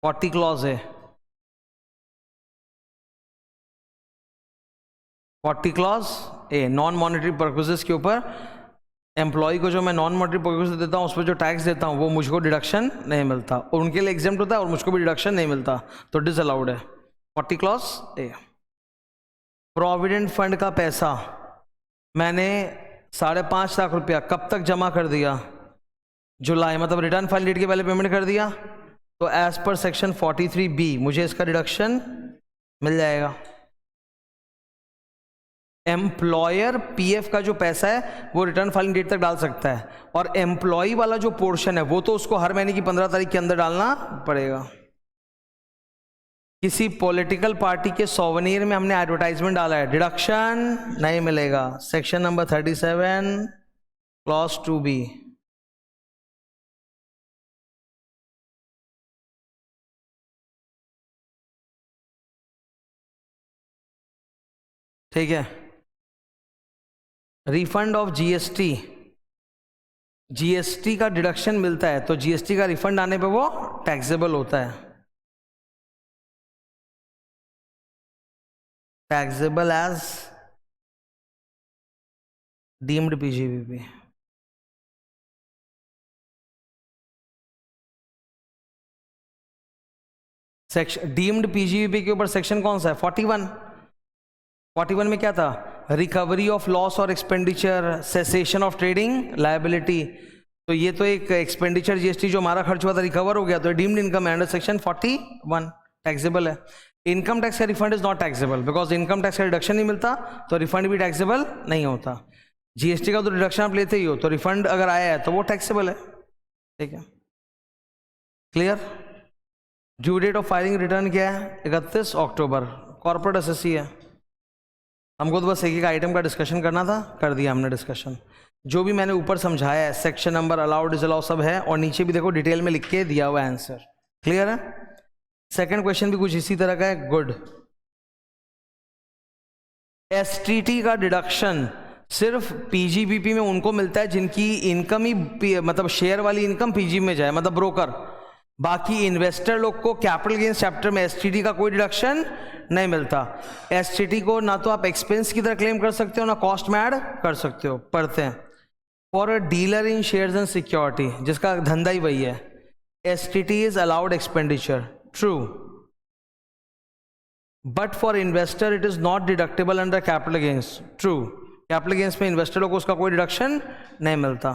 फोर्टी क्लॉज है, 40 clause A, non monetary purposes के ऊपर एम्प्लॉय को जो मैं नॉन मॉनेटरी पर्पस देता हूँ उस पर जो टैक्स देता हूँ वो मुझको डिडक्शन नहीं मिलता, और उनके लिए एग्जेम्प्ट होता है और मुझको भी डिडक्शन नहीं मिलता, तो डिसअलाउड है 40 क्लॉज ए। प्रोविडेंट फंड का पैसा मैंने 5.5 लाख रुपया कब तक जमा कर दिया? जुलाई, मतलब रिटर्न फाइल डेट के पहले पेमेंट कर दिया, तो एज पर सेक्शन 43B मुझे इसका डिडक्शन मिल जाएगा। एम्प्लॉयर पीएफ का जो पैसा है वो रिटर्न फाइलिंग डेट तक डाल सकता है, और एम्प्लॉय वाला जो पोर्शन है वो तो उसको हर महीने की 15 तारीख के अंदर डालना पड़ेगा। किसी पॉलिटिकल पार्टी के सोवेनियर में हमने एडवर्टाइजमेंट डाला है, डिडक्शन नहीं मिलेगा, सेक्शन नंबर 37 क्लॉज 2B। ठीक है। रिफंड ऑफ जीएसटी, जीएसटी का डिडक्शन मिलता है तो जीएसटी का रिफंड आने पे वो टैक्सेबल होता है, taxable as deemed PGBP. Section deemed PGBP के ऊपर सेक्शन कौन सा है? 41। 41 में क्या था? रिकवरी ऑफ लॉस और expenditure, cessation of trading liability. तो ये तो एक एक्सपेंडिचर जीएसटी जो हमारा खर्च हुआ था रिकवर हो गया, तो deemed income under section 41 taxable है। इनकम टैक्स का refund is not taxable because income tax का रिडक्शन नहीं मिलता, तो रिफंड भी टैक्सेबल नहीं होता। जीएसटी का तो रिडक्शन आप लेते ही हो, तो रिफंड अगर आया है तो वो टैक्सेबल है। ठीक है, clear. Due date of filing return क्या है? 31 अक्टूबर। कॉर्पोरेट एसएससी है। हमको तो बस एक एक आइटम का डिस्कशन करना था, कर दिया हमने डिस्कशन। जो भी मैंने ऊपर समझाया है, सेक्शन नंबर, अलाउड डिसअलाउ सब है, और नीचे भी देखो डिटेल में लिख के दिया हुआ आंसर। क्लियर है? सेकंड क्वेश्चन भी कुछ इसी तरह का है। गुड। एसटीटी का डिडक्शन सिर्फ पीजीबीपी में उनको मिलता है जिनकी इनकम ही मतलब शेयर वाली इनकम पीजी में जाए, मतलब ब्रोकर। बाकी इन्वेस्टर लोग को कैपिटल गेन्स चैप्टर में एसटीटी का कोई डिडक्शन नहीं मिलता। एसटीटी को ना तो आप एक्सपेंस की तरह क्लेम कर सकते हो ना कॉस्ट में ऐड कर सकते हो। पढ़ते हैं। For a dealer in shares and security, जिसका धंधा ही वही है, STT is allowed expenditure, true, but for investor it is not deductible under capital gains, true. Capital gains में इन्वेस्टर लोग को उसका कोई डिडक्शन नहीं मिलता।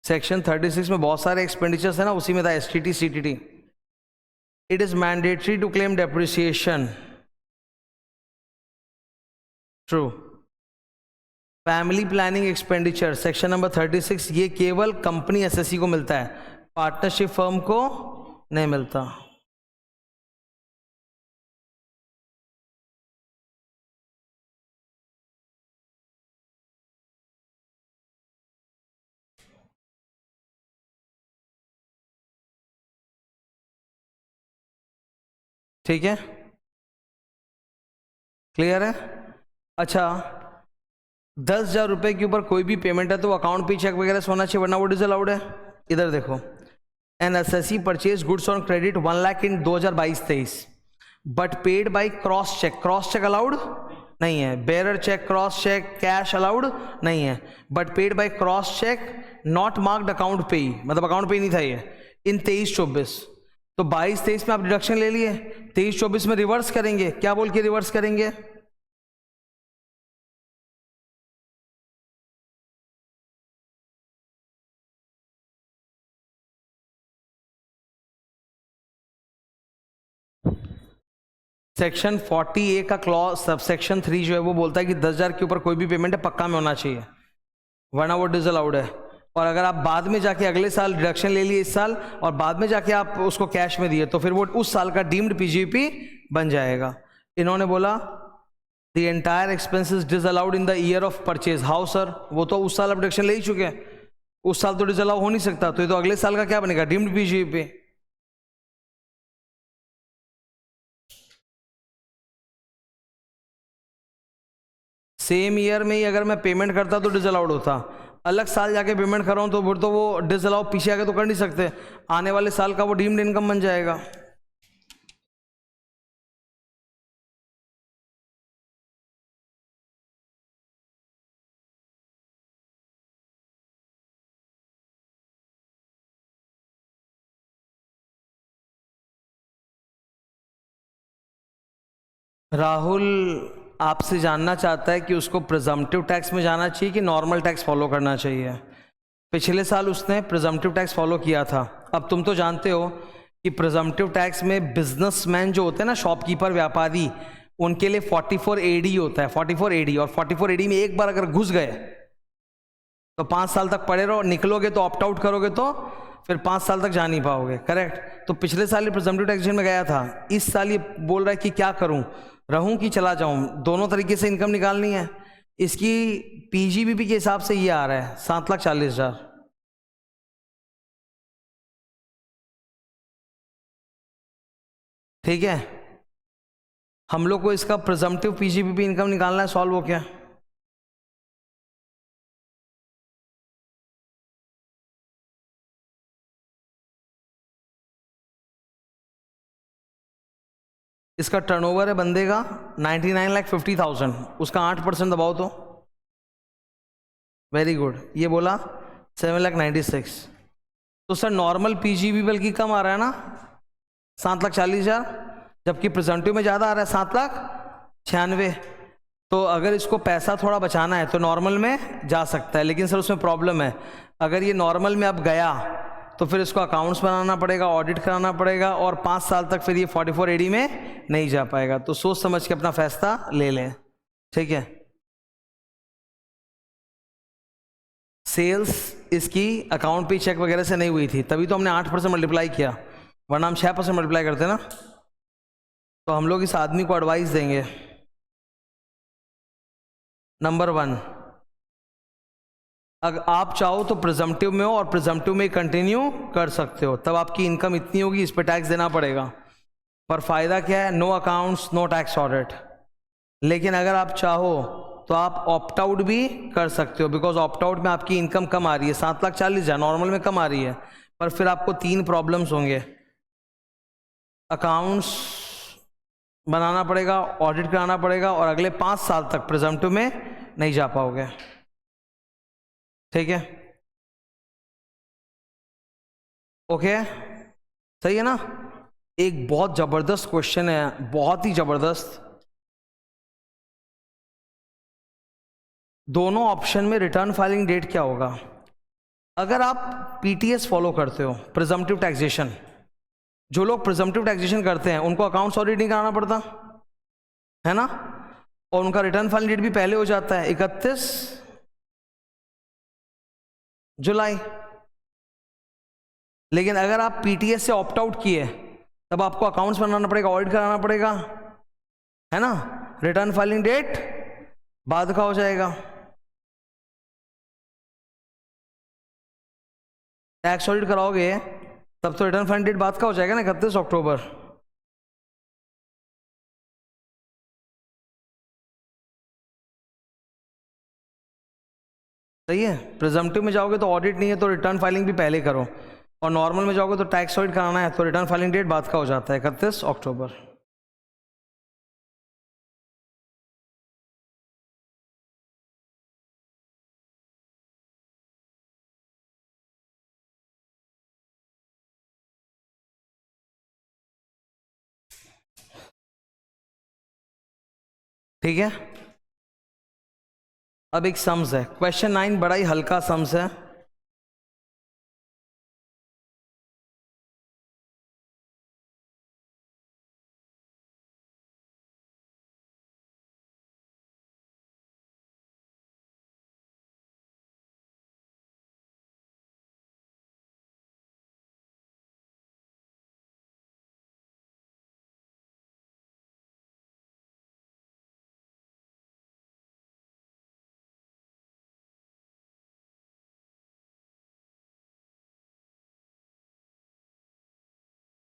सेक्शन 36 में बहुत सारे एक्सपेंडिचर्स है ना, उसी में था STT CTT. It is mandatory to claim depreciation, true. Family planning expenditure section number 36, ये केवल कंपनी एसएससी को मिलता है, पार्टनरशिप फर्म को नहीं मिलता। ठीक है, क्लियर है? अच्छा, 10,000 रुपए के ऊपर कोई भी पेमेंट है तो अकाउंट पे चेक वगैरह होना चाहिए, वरना वो डिसअलाउड है। इधर देखो, an SSC purchase goods on credit 1 lakh in 2022-23, but paid by cross cheque. Cross cheque allowed नहीं है, bearer cheque, cross cheque, cash allowed नहीं है, but paid by cross cheque, not marked account pay, मतलब account पे नहीं था ये, इन 23-24। तो 22-23 में आप डिडक्शन ले लिए, 23-24 में रिवर्स करेंगे। क्या बोल के रिवर्स करेंगे? सेक्शन 40A का क्लॉज सब सेक्शन 3 जो है वो बोलता है कि 10,000 के ऊपर कोई भी पेमेंट है पक्का में होना चाहिए, वरना वो डिसअलाउड है। और अगर आप बाद में जाके अगले साल डिडक्शन ले लिए इस साल और बाद में जाके आप उसको कैश में दिए, तो फिर वो उस साल का डीम्ड पीजीपी बन जाएगा। इन्होंने बोला the entire expenses disallowed in the year of purchase. How sir? वो तो उस साल आप डिडक्शन ले ही चुके हैं, उस साल तो डिसअलाउ हो नहीं सकता, तो ये तो अगले साल का क्या बनेगा? Deemed PGP. सेम ईयर में ही अगर मैं पेमेंट करता तो डिसअलाउड होता, अलग साल जाके पेमेंट कर रहा हूं तो फिर तो वो डिसअलाउ पीछे आके तो कर नहीं सकते, आने वाले साल का वो डीम्ड इनकम बन जाएगा। राहुल आपसे जानना चाहता है कि उसको प्रिजम्पटिव टैक्स में जाना चाहिए कि नॉर्मल टैक्स फॉलो करना चाहिए। पिछले साल उसने प्रिजम्पटिव टैक्स फॉलो किया था। अब तुम तो जानते हो कि प्रिजम्पटिव टैक्स में बिजनेसमैन जो होते हैं ना, शॉपकीपर, व्यापारी, उनके लिए 44 AD होता है, 44 AD। और 44 AD में एक बार अगर घुस गए तो 5 साल तक पड़े रहो, निकलोगे तो ऑप्ट आउट करोगे तो फिर 5 साल तक जा नहीं पाओगे। करेक्ट? तो पिछले साल ये प्रिजम्पटिव टैक्सेशन में गया था, इस साल ये बोल रहा है कि क्या करूं, रहूं कि चला जाऊं, दोनों तरीके से इनकम निकालनी है। इसकी पीजीबीपी के हिसाब से ये आ रहा है 7,40,000। ठीक है, हम लोग को इसका प्रिजम्पटिव पीजीबीपी इनकम निकालना है, सॉल्व हो क्या? इसका टर्नओवर है बंदे का 99,50,000, उसका 8% दबाओ तो। वेरी गुड, ये बोला 7,96,000। तो सर नॉर्मल पीजीबी बल्कि कम आ रहा है ना, 7,40,000, जबकि प्रेजेंटिव में ज़्यादा आ रहा है 7,96,000। तो अगर इसको पैसा थोड़ा बचाना है तो नॉर्मल में जा सकता है, लेकिन सर उसमें प्रॉब्लम है, अगर ये नॉर्मल में अब गया तो फिर इसको अकाउंट्स बनाना पड़ेगा, ऑडिट कराना पड़ेगा, और 5 साल तक फिर ये 44 AD में नहीं जा पाएगा। तो सोच समझ के अपना फैसला ले लें, ठीक है। सेल्स इसकी अकाउंट पे चेक वगैरह से नहीं हुई थी, तभी तो हमने 8% मल्टीप्लाई किया, वरना हम 6% मल्टीप्लाई करते ना। तो हम लोग इस आदमी को एडवाइस देंगे, नंबर 1, अगर आप चाहो तो प्रिजम्पटिव में हो और प्रिजम्पटिव में कंटिन्यू कर सकते हो, तब आपकी इनकम इतनी होगी, इस पर टैक्स देना पड़ेगा, पर फायदा क्या है, no accounts no tax audit. लेकिन अगर आप चाहो तो आप ऑप्ट आउट भी कर सकते हो, बिकॉज ऑप्ट आउट में आपकी इनकम कम आ रही है, 7,40,000 नॉर्मल में कम आ रही है, पर फिर आपको 3 प्रॉब्लम्स होंगे, अकाउंट्स बनाना पड़ेगा, ऑडिट कराना पड़ेगा, और अगले 5 साल तक प्रिजम्पटिव में नहीं जा पाओगे, ठीक है। ओके, सही है ना। एक बहुत जबरदस्त क्वेश्चन है, बहुत ही जबरदस्त, दोनों ऑप्शन में रिटर्न फाइलिंग डेट क्या होगा। अगर आप पीटीएस फॉलो करते हो, प्रिजम्पटिव टैक्सेशन, जो लोग प्रिजम्पटिव टैक्सेशन करते हैं उनको अकाउंट्स ऑडिट नहीं कराना पड़ता है ना, और उनका रिटर्न फाइलिंग डेट भी पहले हो जाता है 31 जुलाई। लेकिन अगर आप पीटीएस से ऑप्ट आउट किए तब आपको अकाउंट्स बनाना पड़ेगा, ऑडिट कराना पड़ेगा, है ना, रिटर्न फाइलिंग डेट बाद का हो जाएगा। टैक्स ऑडिट कराओगे तब तो रिटर्न फाइलिंग डेट बाद का हो जाएगा ना, 31 अक्टूबर। सही है, प्रिजम्पटिव में जाओगे तो ऑडिट नहीं है तो रिटर्न फाइलिंग भी पहले करो, और नॉर्मल में जाओगे तो टैक्स ऑडिट कराना है तो रिटर्न फाइलिंग डेट बाद का हो जाता है 31 अक्टूबर। ठीक है, अब एक सम्स है, क्वेश्चन 9 बड़ा ही हल्का सम्स है।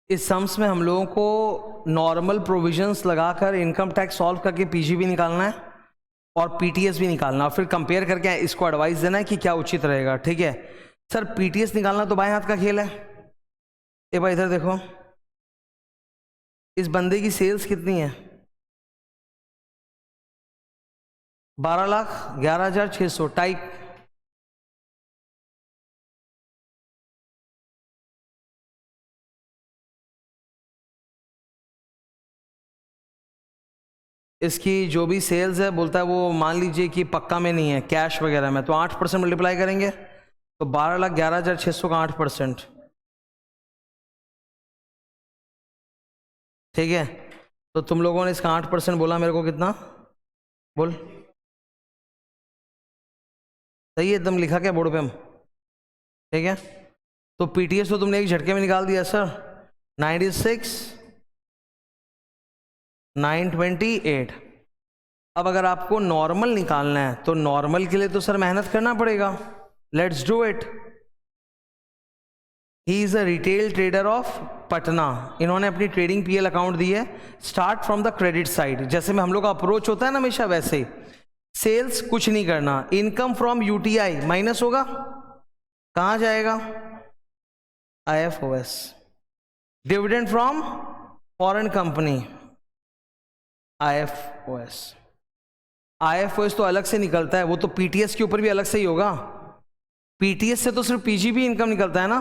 इस सम्स में हम लोगों को नॉर्मल प्रोविजंस लगाकर इनकम टैक्स सॉल्व करके पीजीबी निकालना है और पीटीएस भी निकालना है, और फिर कंपेयर करके इसको एडवाइस देना है कि क्या उचित रहेगा, ठीक है। सर पीटीएस निकालना तो बाएं हाथ का खेल है। ए भाई इधर देखो, इस बंदे की सेल्स कितनी है, 12,11,600 टाइप। इसकी जो भी सेल्स है बोलता है वो मान लीजिए कि पक्का में नहीं है, कैश वगैरह में, तो 8% मल्टीप्लाई करेंगे तो 12,11,600 का 8%, ठीक है। तो तुम लोगों ने इसका 8% बोला, मेरे को कितना बोल, सही है एकदम, लिखा क्या बोर्ड पे हम, ठीक है। तो पीटीएस तो तुमने एक झटके में निकाल दिया सर, 96,928। अब अगर आपको नॉर्मल निकालना है तो नॉर्मल के लिए तो सर मेहनत करना पड़ेगा, let's do it. He is a retail trader of Patna. इन्होंने अपनी ट्रेडिंग पीएल अकाउंट दी है। Start from the credit side, जैसे में हम लोग का अप्रोच होता है ना हमेशा, वैसे सेल्स कुछ नहीं करना। इनकम फ्रॉम यूटीआई माइनस होगा, कहाँ जाएगा, IFOS। Dividend from foreign company, IFOS। IFOS तो अलग से निकलता है, वो तो पीटीएस के ऊपर भी अलग से ही होगा। पीटीएस से तो सिर्फ पीजीबी इनकम निकलता है ना,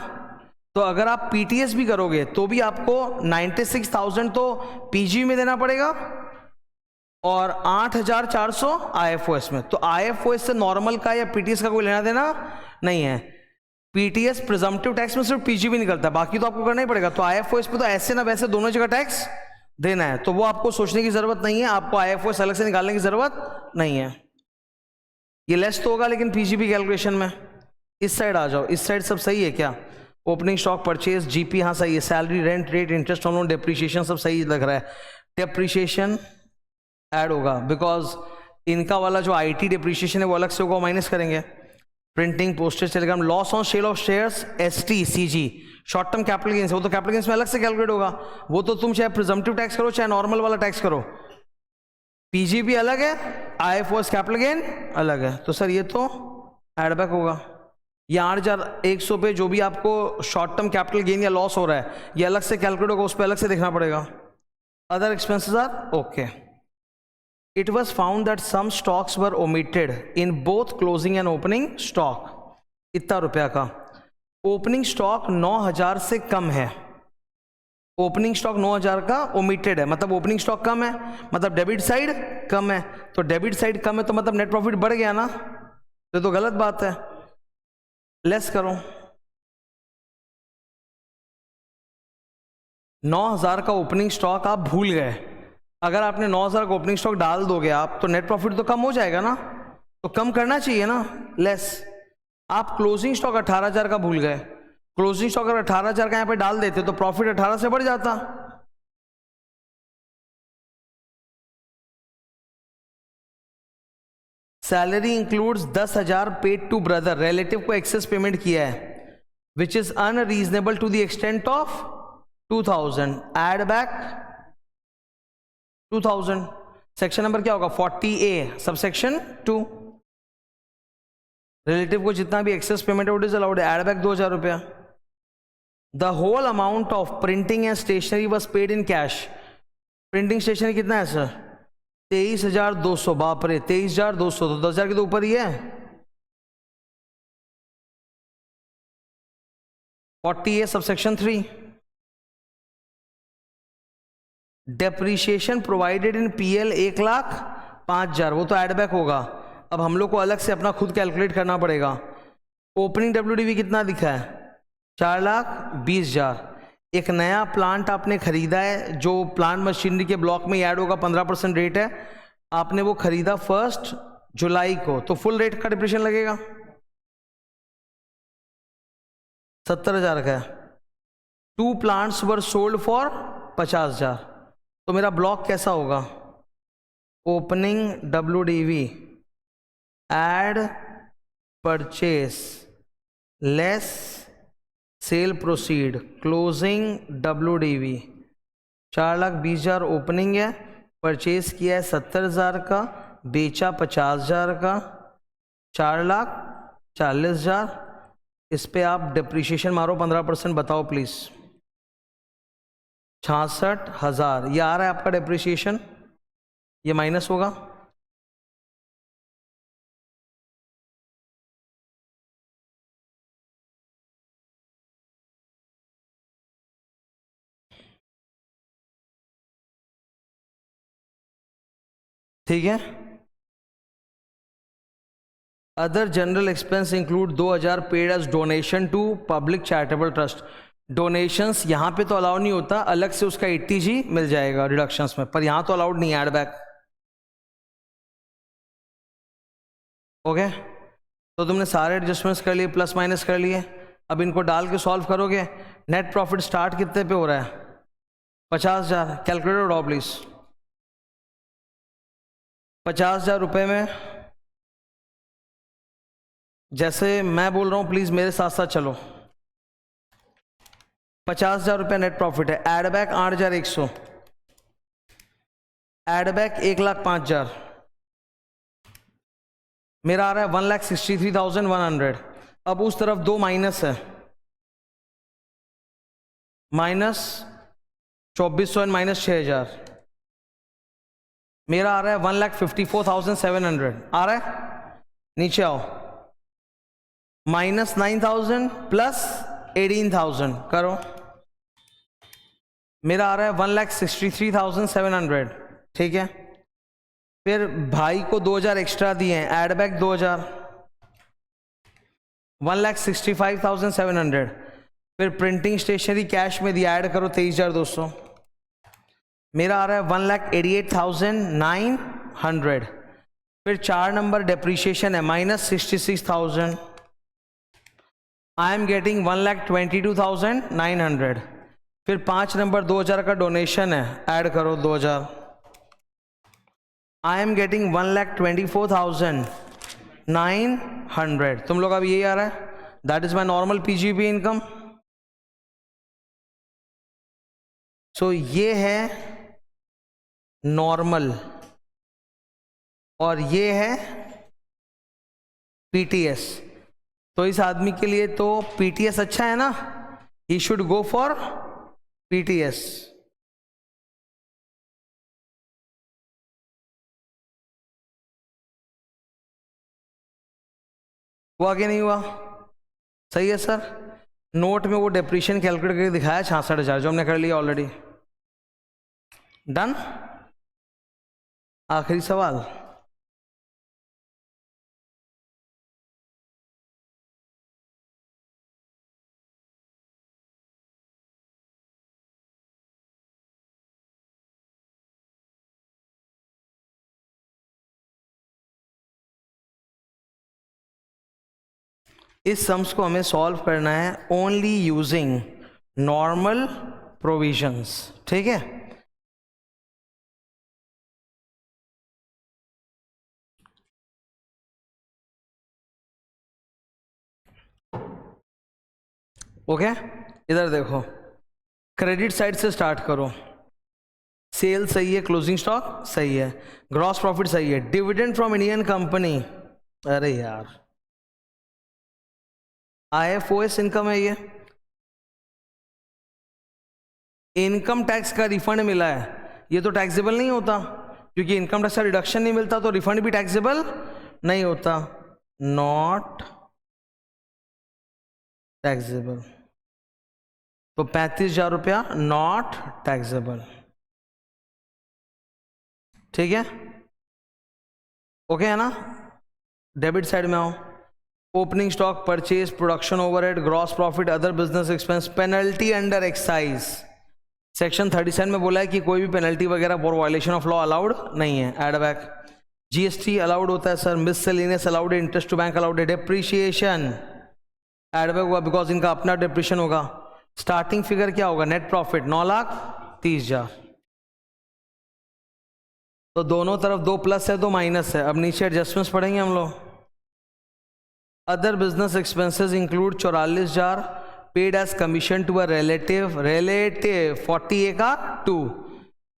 तो अगर आप पीटीएस भी करोगे तो भी आपको 96,000 तो पीजीबी में देना पड़ेगा और 8,400 IFOS में। तो IFOS से नॉर्मल का या पीटीएस का कोई लेना देना नहीं है। पीटीएस प्रिजम्पटिव टैक्स में सिर्फ पीजीबी निकलता है, बाकी तो आपको करना ही पड़ेगा। तो IFOS पे तो ऐसे ना वैसे दोनों जगह टैक्स देना है, तो वो आपको सोचने की जरूरत नहीं है, आपको IFOS अलग से निकालने की जरूरत नहीं है। ये लेस तो होगा लेकिन पीजीबी कैलकुलेशन में। इस साइड आ जाओ, इस साइड सब सही है क्या, ओपनिंग स्टॉक, परचेज, जीपी, हाँ सही है, salary, rent, rate, interest on loan, depreciation सब सही लग रहा है। डेप्रीशिएशन ऐड होगा बिकॉज इनका वाला जो आईटी डेप्रीशिएशन है वो अलग से होगा, माइनस करेंगे। Printing, postage, Telegram, loss on sale of shares, ST, CG, short term capital gains, वो तो कैपिटल गेन्स में अलग से कैलकुलेट होगा। वो तो तुम चाहे प्रिजम्पटिव टैक्स करो चाहे नॉर्मल वाला टैक्स करो, पीजीबी अलग है, IFOS कैपिटल गेन अलग है। तो सर ये तो एडबैक होगा। ये 8,100 पे जो भी आपको शॉर्ट टर्म कैपिटल गेन या लॉस हो रहा है ये अलग से कैलकुलेट होगा, उस पर अलग से देखना पड़ेगा। Other expenses are okay. It was found that some stocks were omitted in both closing and opening stock। इतना रुपया का ओपनिंग स्टॉक 9,000 से कम है, ओपनिंग स्टॉक 9,000 का ओमिटेड है, मतलब ओपनिंग स्टॉक कम है, मतलब डेबिट साइड कम है। तो डेबिट साइड कम है तो मतलब नेट प्रॉफिट बढ़ गया ना, तो गलत बात है। लेस करो, 9,000 का ओपनिंग स्टॉक आप भूल गए, अगर आपने 9,000 का ओपनिंग स्टॉक डाल दोगे आप तो नेट प्रॉफिट तो कम हो जाएगा ना, तो कम करना चाहिए ना, लेस। आप क्लोजिंग स्टॉक 18,000 का भूल गए, क्लोजिंग स्टॉक अगर 18,000 का यहाँ पे डाल देते तो प्रॉफिट 18 से बढ़ जाता। Salary includes 10,000 paid to brother, relative को एक्सेस पेमेंट किया है, which is unreasonable to the extent of 2,000, add back 2,000। Section number क्या होगा, 40A सबसेक्शन 2। रिलेटिव को जितना भी एक्सेस पेमेंट है, इज अलाउड, एड बैक 2,000 रुपया। The whole amount of printing and stationery was paid in cash. Printing stationery कितना है sir, 23,200, बाप रे 23,200, तो 10,000 के तो ऊपर ही है। 40A subsection 3। Depreciation provided in PL 1,05,000, वो तो एडबैक होगा। अब हम लोग को अलग से अपना खुद कैलकुलेट करना पड़ेगा। ओपनिंग WDV कितना दिखा है, 4,20,000। एक नया प्लांट आपने खरीदा है जो प्लांट मशीनरी के ब्लॉक में ऐड होगा, 15% रेट है, आपने वो खरीदा 1 जुलाई को, तो फुल रेट का डिप्रेशन लगेगा, 70,000 का है। 2 प्लांट्स वर सोल्ड फॉर 50,000, तो मेरा ब्लॉक कैसा होगा, opening WDV add purchase less sale proceed, closing WDV 4,20,000 opening है, परचेस किया है 70,000 का, बेचा 50,000 का, 4,40,000। इस पे आप डिप्रिशिएशन मारो 15%, बताओ प्लीज, 66,000 ये आ रहा है आपका डिप्रिशिएशन, ये माइनस होगा। ठीक है। Other general expense include 2,000 paid as donation to public charitable trust. Donations यहाँ पे तो अलाउड नहीं होता, अलग से उसका 80G मिल जाएगा रिडक्शंस में, पर यहाँ तो अलाउड नहीं है एड बैक। ओके, तो तुमने सारे एडजस्टमेंट्स कर लिए, प्लस माइनस कर लिए, अब इनको डाल के सॉल्व करोगे। नेट प्रॉफिट स्टार्ट कितने पे हो रहा है, 50,000, कैलकुलेटर उठाओ प्लीज। 50,000 रुपये में, जैसे मैं बोल रहा हूँ प्लीज मेरे साथ साथ चलो, 50,000 रुपया नेट प्रॉफिट है। एड बैक 8,100, एड बैक 1,05,000, मेरा आ रहा है 1,63,100। अब उस तरफ दो माइनस है, -2,400 एंड -6,000, मेरा आ रहा है 1,54,700 आ रहा है। नीचे आओ, -9,000 प्लस 18,000 करो, मेरा आ रहा है 1,63,700। ठीक है, फिर भाई को 2,000 एक्स्ट्रा दिए हैं, एड बैक 2,000, 1,65,700। फिर प्रिंटिंग स्टेशनरी कैश में दिया, ऐड करो 23,200, मेरा आ रहा है 1,88,900। फिर 4 नंबर डेप्रीशिएशन है, -66,000, आई एम गेटिंग 1,22,900। फिर 5 नंबर 2,000 का डोनेशन है, ऐड करो 2,000, आई एम गेटिंग 1,24,900। तुम लोग अब यही आ रहा है, that is my normal PGP income. So ये है नॉर्मल और ये है पीटीएस। तो इस आदमी के लिए तो पीटीएस अच्छा है ना, he should go for PTS. हुआ कि नहीं हुआ? सही है सर। नोट में वो डेप्रीशिएशन कैलकुलेट करके दिखाया 66,000, जो हमने कर लिया ऑलरेडी। डन। आखिरी सवाल, इस सम्स को हमें सॉल्व करना है ओनली यूजिंग नॉर्मल प्रोविजंस। ठीक है, ओके। इधर देखो, क्रेडिट साइड से स्टार्ट करो। सेल सही है, क्लोजिंग स्टॉक सही है, ग्रॉस प्रॉफिट सही है, डिविडेंड फ्रॉम इंडियन कंपनी, अरे यार IFOS इनकम है, ये इनकम टैक्स का रिफंड मिला है, ये तो टैक्सेबल नहीं होता, क्योंकि इनकम टैक्स का रिडक्शन नहीं मिलता तो रिफंड भी टैक्सेबल नहीं होता, नॉट टैक्सेबल। तो 35,000 रुपया नॉट टैक्सेबल। ठीक है, ओके है ना। डेबिट साइड में आओ, opening stock, purchase, production overhead, gross profit, other business expense, penalty under excise. Section 37 में बोला है कि कोई भी पेनल्टी वगैरह for violation of law allowed नहीं है। एड बैक, जीएसटी अलाउड होता है सर, मिससेलेनियस अलाउड है, इंटरेस्ट टू बैंक अलाउड है, डेप्रीशिएशन एड बैक हुआ बिकॉज इनका अपना डेप्रीशिएशन होगा। स्टार्टिंग फिगर क्या होगा, नेट प्रॉफिट 9,30,000। तो दोनों तरफ दो प्लस है दो माइनस है। अब नीचे एडजस्टमेंट्स पढ़ेंगे हम लोग। Other business expenses include 44,000 paid as commission to a relative 40 का 2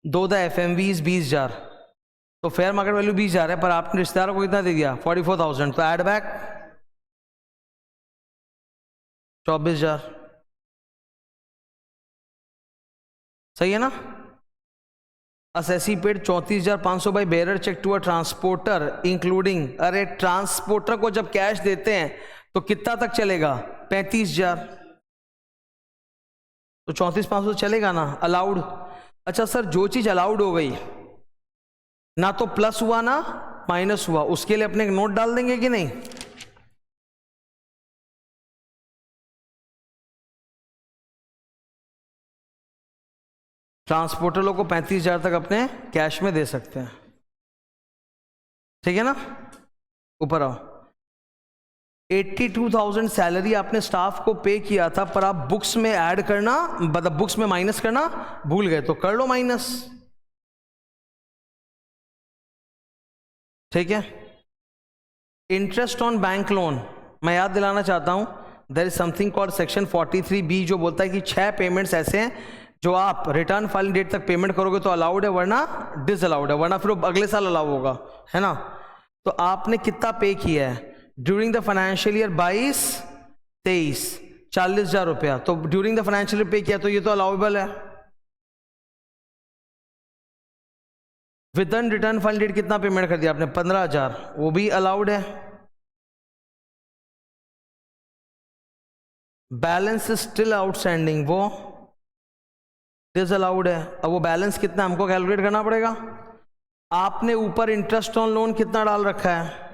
दो द FMVs 20,000, तो फेयर मार्केट वैल्यू 20,000 है, पर आपने रिश्तेदारों को कितना दे दिया 44,000, तो एड बैक 24,000। सही है ना। Assessee paid 34,500 by bearer cheque to a transporter including, अरे ट्रांसपोर्टर को जब कैश देते हैं तो कितना तक चलेगा 35,000, तो 34,500 चलेगा ना। अलाउड, अच्छा सर जो चीज अलाउड हो गई ना तो प्लस हुआ ना माइनस हुआ, उसके लिए अपने एक नोट डाल देंगे कि नहीं। ट्रांसपोर्टर लोग को 35,000 तक अपने कैश में दे सकते हैं। ठीक है ना। ऊपर आओ, 82,000 सैलरी आपने स्टाफ को पे किया था, पर आप बुक्स में ऐड करना, मतलब बुक्स में माइनस करना भूल गए, तो कर लो माइनस। ठीक है। इंटरेस्ट ऑन बैंक लोन, मैं याद दिलाना चाहता हूं there is something called section 43B जो बोलता है कि 6 पेमेंट्स ऐसे हैं जो आप रिटर्न फाइलिंग डेट तक पेमेंट करोगे तो अलाउड है, वरना डिसअलाउड है, वरना फिर अगले साल अलाउ होगा, है ना। तो आपने कितना पे किया है ड्यूरिंग द फाइनेंशियल ईयर 22-23 40,000 रुपया, तो ड्यूरिंग द फाइनेंशियल ईयर पे किया तो ये तो अलाउेबल है। विदन रिटर्न फाइल डेट कितना पेमेंट कर दिया आपने 15,000, वो भी अलाउड है। बैलेंस स्टिल आउटस्टैंडिंग, वो डिसअलाउड है। अब वो बैलेंस कितना हमको कैलकुलेट करना पड़ेगा। आपने ऊपर इंटरेस्ट ऑन लोन कितना डाल रखा है,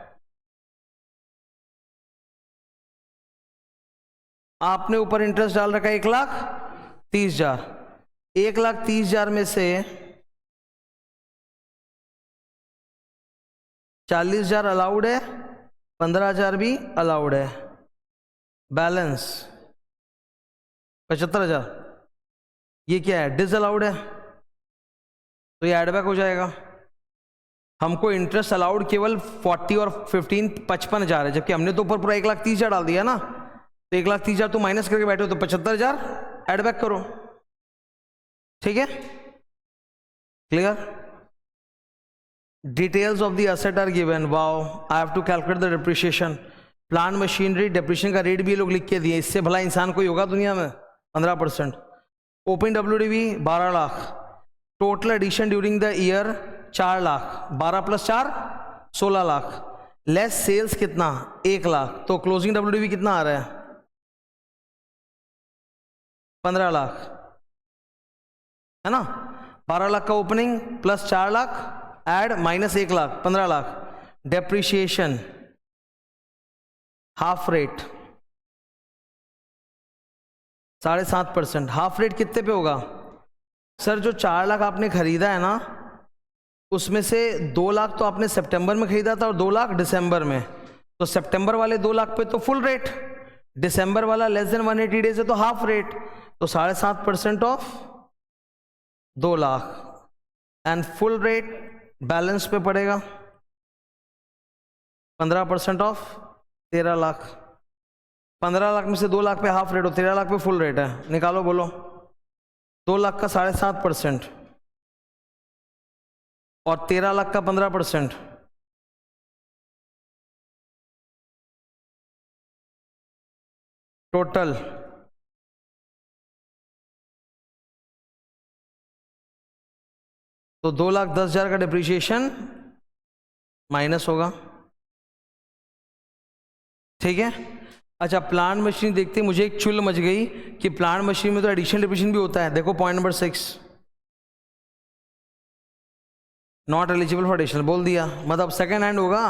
आपने ऊपर इंटरेस्ट डाल रखा है 1,30,000। 1,30,000 में से 40,000 अलाउड है, 15,000 भी अलाउड है, बैलेंस 75,000 ये क्या है, डिसअलाउड है, तो ये एडबैक हो जाएगा। हमको इंटरेस्ट अलाउड केवल 40 और 15 55,000 है, जबकि हमने तो ऊपर पूरा 1,30,000 डाल दिया ना, तो 1,30,000 तो माइनस करके बैठे हो, तो 75,000 एडबैक करो, ठीक है, clear. Details of the asset are given, wow I have to calculate the depreciation. Plant machinery depreciation का रेट भी लोग लिख के दिए, इससे भला इंसान कोई होगा दुनिया में, 15%। Open WDV 12 lakh, total addition during the year 4 lakh, 12 + 4 16 lakh, less sales कितना 1 लाख, तो क्लोजिंग WDV कितना आ रहा है 15 लाख, है ना। 12 लाख का opening plus 4 lakh add minus 1 lakh, 15 lakh. Depreciation half rate 7.5%, half rate कितने पे होगा सर। जो 4 लाख आपने खरीदा है ना, उसमें से 2 लाख तो आपने सितंबर में खरीदा था और 2 लाख दिसंबर में, तो सितंबर वाले 2 लाख पे तो फुल रेट, दिसंबर वाला लेस देन 180 डेज है तो हाफ रेट, तो 7.5% of 2 lakh and full rate balance पे पड़ेगा 15% ऑफ 13 लाख। 15 लाख में से 2 लाख पे हाफ रेट हो, 13 लाख पे फुल रेट है, निकालो बोलो। 2 लाख का 7.5% और 13 लाख का 15%, टोटल तो 2,10,000 का डिप्रिसिएशन माइनस होगा, ठीक है। अच्छा प्लांट मशीन देखते, मुझे एक चुल मच गई कि प्लांट मशीन में तो एडिशन डिप्रिसिएशन भी होता है। देखो point number 6, not eligible for additional बोल दिया, मतलब सेकेंड हैंड होगा,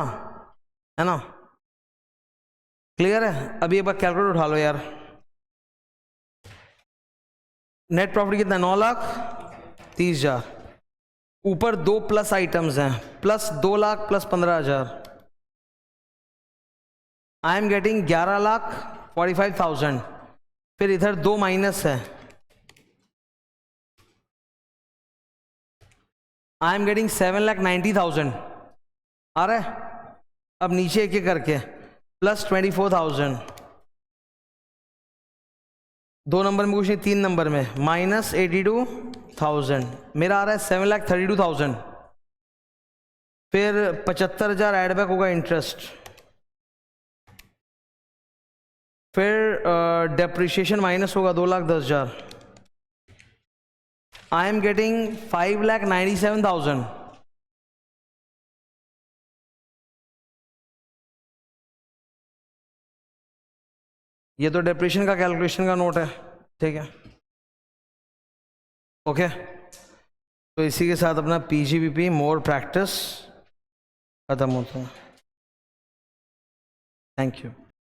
है ना, क्लियर है। अभी एक बार कैलकुलेटर उठा लो यार। नेट प्रॉफिट कितना 9,30,000, ऊपर 2 प्लस आइटम्स हैं, plus 2 lakh plus 15,000, I am getting 11,45,000। फिर इधर 2 माइनस है, आई एम गेटिंग 7,90,000 आ रहा है। अब नीचे एक एक करके प्लस 24,000, 2 नंबर में कुछ नहीं, 3 नंबर में माइनस 82,000, मेरा आ रहा है 7,32,000। फिर 75,000 एडबैक होगा इंटरेस्ट, फिर डेप्रिसिएशन माइनस होगा 2,10,000, आई एम गेटिंग 5,97,000। ये तो डेप्रिसिएशन का कैलकुलेशन का नोट है, ठीक है, ओके। तो इसी के साथ अपना PGBP मोर प्रैक्टिस खत्म होता है। Thank you.